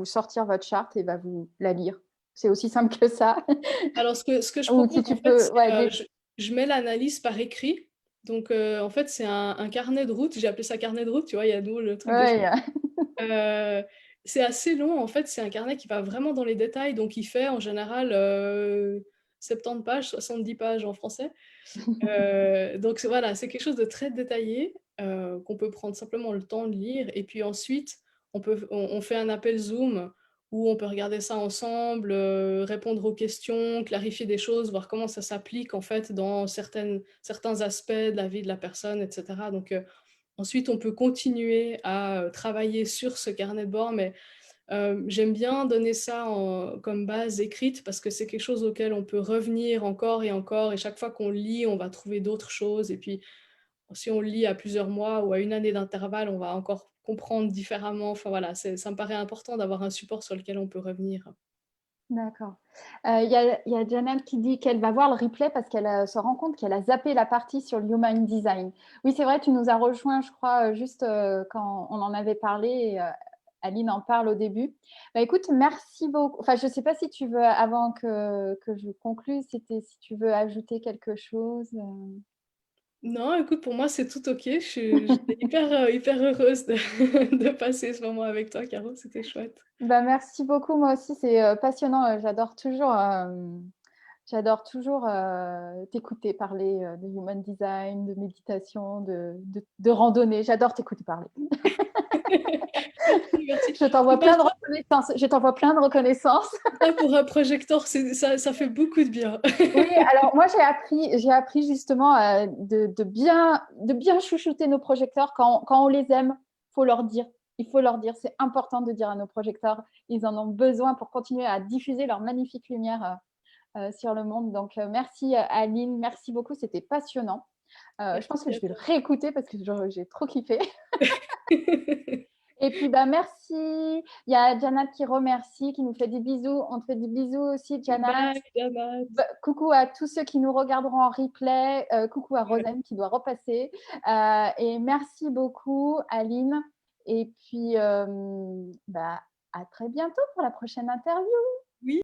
sortir votre charte et va vous la lire. C'est aussi simple que ça. Alors ce que je Ou si propose, en tu fait, peux, c'est, ouais, je mets l'analyse par écrit. Donc, en fait, c'est un carnet de route. J'ai appelé ça carnet de route, tu vois? Il y a nous le truc des ouais, Heu, c'est assez long, en fait, c'est un carnet qui va vraiment dans les détails, donc il fait en général, 70 pages, 70 pages en français. Donc voilà, c'est quelque chose de très détaillé, qu'on peut prendre simplement le temps de lire et puis ensuite on fait un appel Zoom où on peut regarder ça ensemble, répondre aux questions, clarifier des choses, voir comment ça s'applique en fait dans certains aspects de la vie de la personne et cetera. Donc ensuite on peut continuer à, travailler sur ce carnet de bord mais j'aime bien donner ça comme base écrite parce que c'est quelque chose auquel on peut revenir encore et chaque fois qu'on lit, on va trouver d'autres choses et puis si on le lit à plusieurs mois ou à une année d'intervalle, on va encore comprendre différemment. Enfin voilà, ça me paraît important d'avoir un support sur lequel on peut revenir. d'accord. Il y a Janelle qui dit qu'elle va voir le replay parce qu'elle se rend compte qu'elle a zappé la partie sur le Human Design. Oui, c'est vrai, tu nous as rejoint, je crois, juste quand on en avait parlé. Aline en parle au début. Bah, écoute, merci beaucoup. Enfin, je ne sais pas si tu veux, avant que je conclue, si tu veux ajouter quelque chose. Non, écoute, pour moi, c'est tout OK. J'étais hyper, hyper heureuse de de passer ce moment avec toi, Caro, c'était chouette. Bah, merci beaucoup. Moi aussi, c'est passionnant. J'adore toujours t'écouter parler de human design, de méditation, de randonnée. J'adore t'écouter parler. Merci, merci. Je t'envoie C'est pas plein de reconnaissance. Je t'envoie plein de reconnaissance. ça pour un projecteur, ça fait beaucoup de bien. Oui, alors moi j'ai appris justement de bien chouchouter nos projecteurs quand on les aime. Faut leur dire. Il faut leur dire. C'est important de dire à nos projecteurs. Ils en ont besoin pour continuer à diffuser leur magnifique lumière sur le monde. Donc merci Aline, merci beaucoup. C'était passionnant. Je pense que Merci je à vais le toi. réécouter parce que j'ai trop kiffé. Et puis, bah, merci. Il y a Janat qui remercie, qui nous fait des bisous. On te fait des bisous aussi, Janat. Bye, Damat. Bah, coucou à tous ceux qui nous regarderont en replay. Coucou à Rosen qui doit repasser. Et merci beaucoup, Aline. Et puis, bah, à très bientôt pour la prochaine interview. Oui.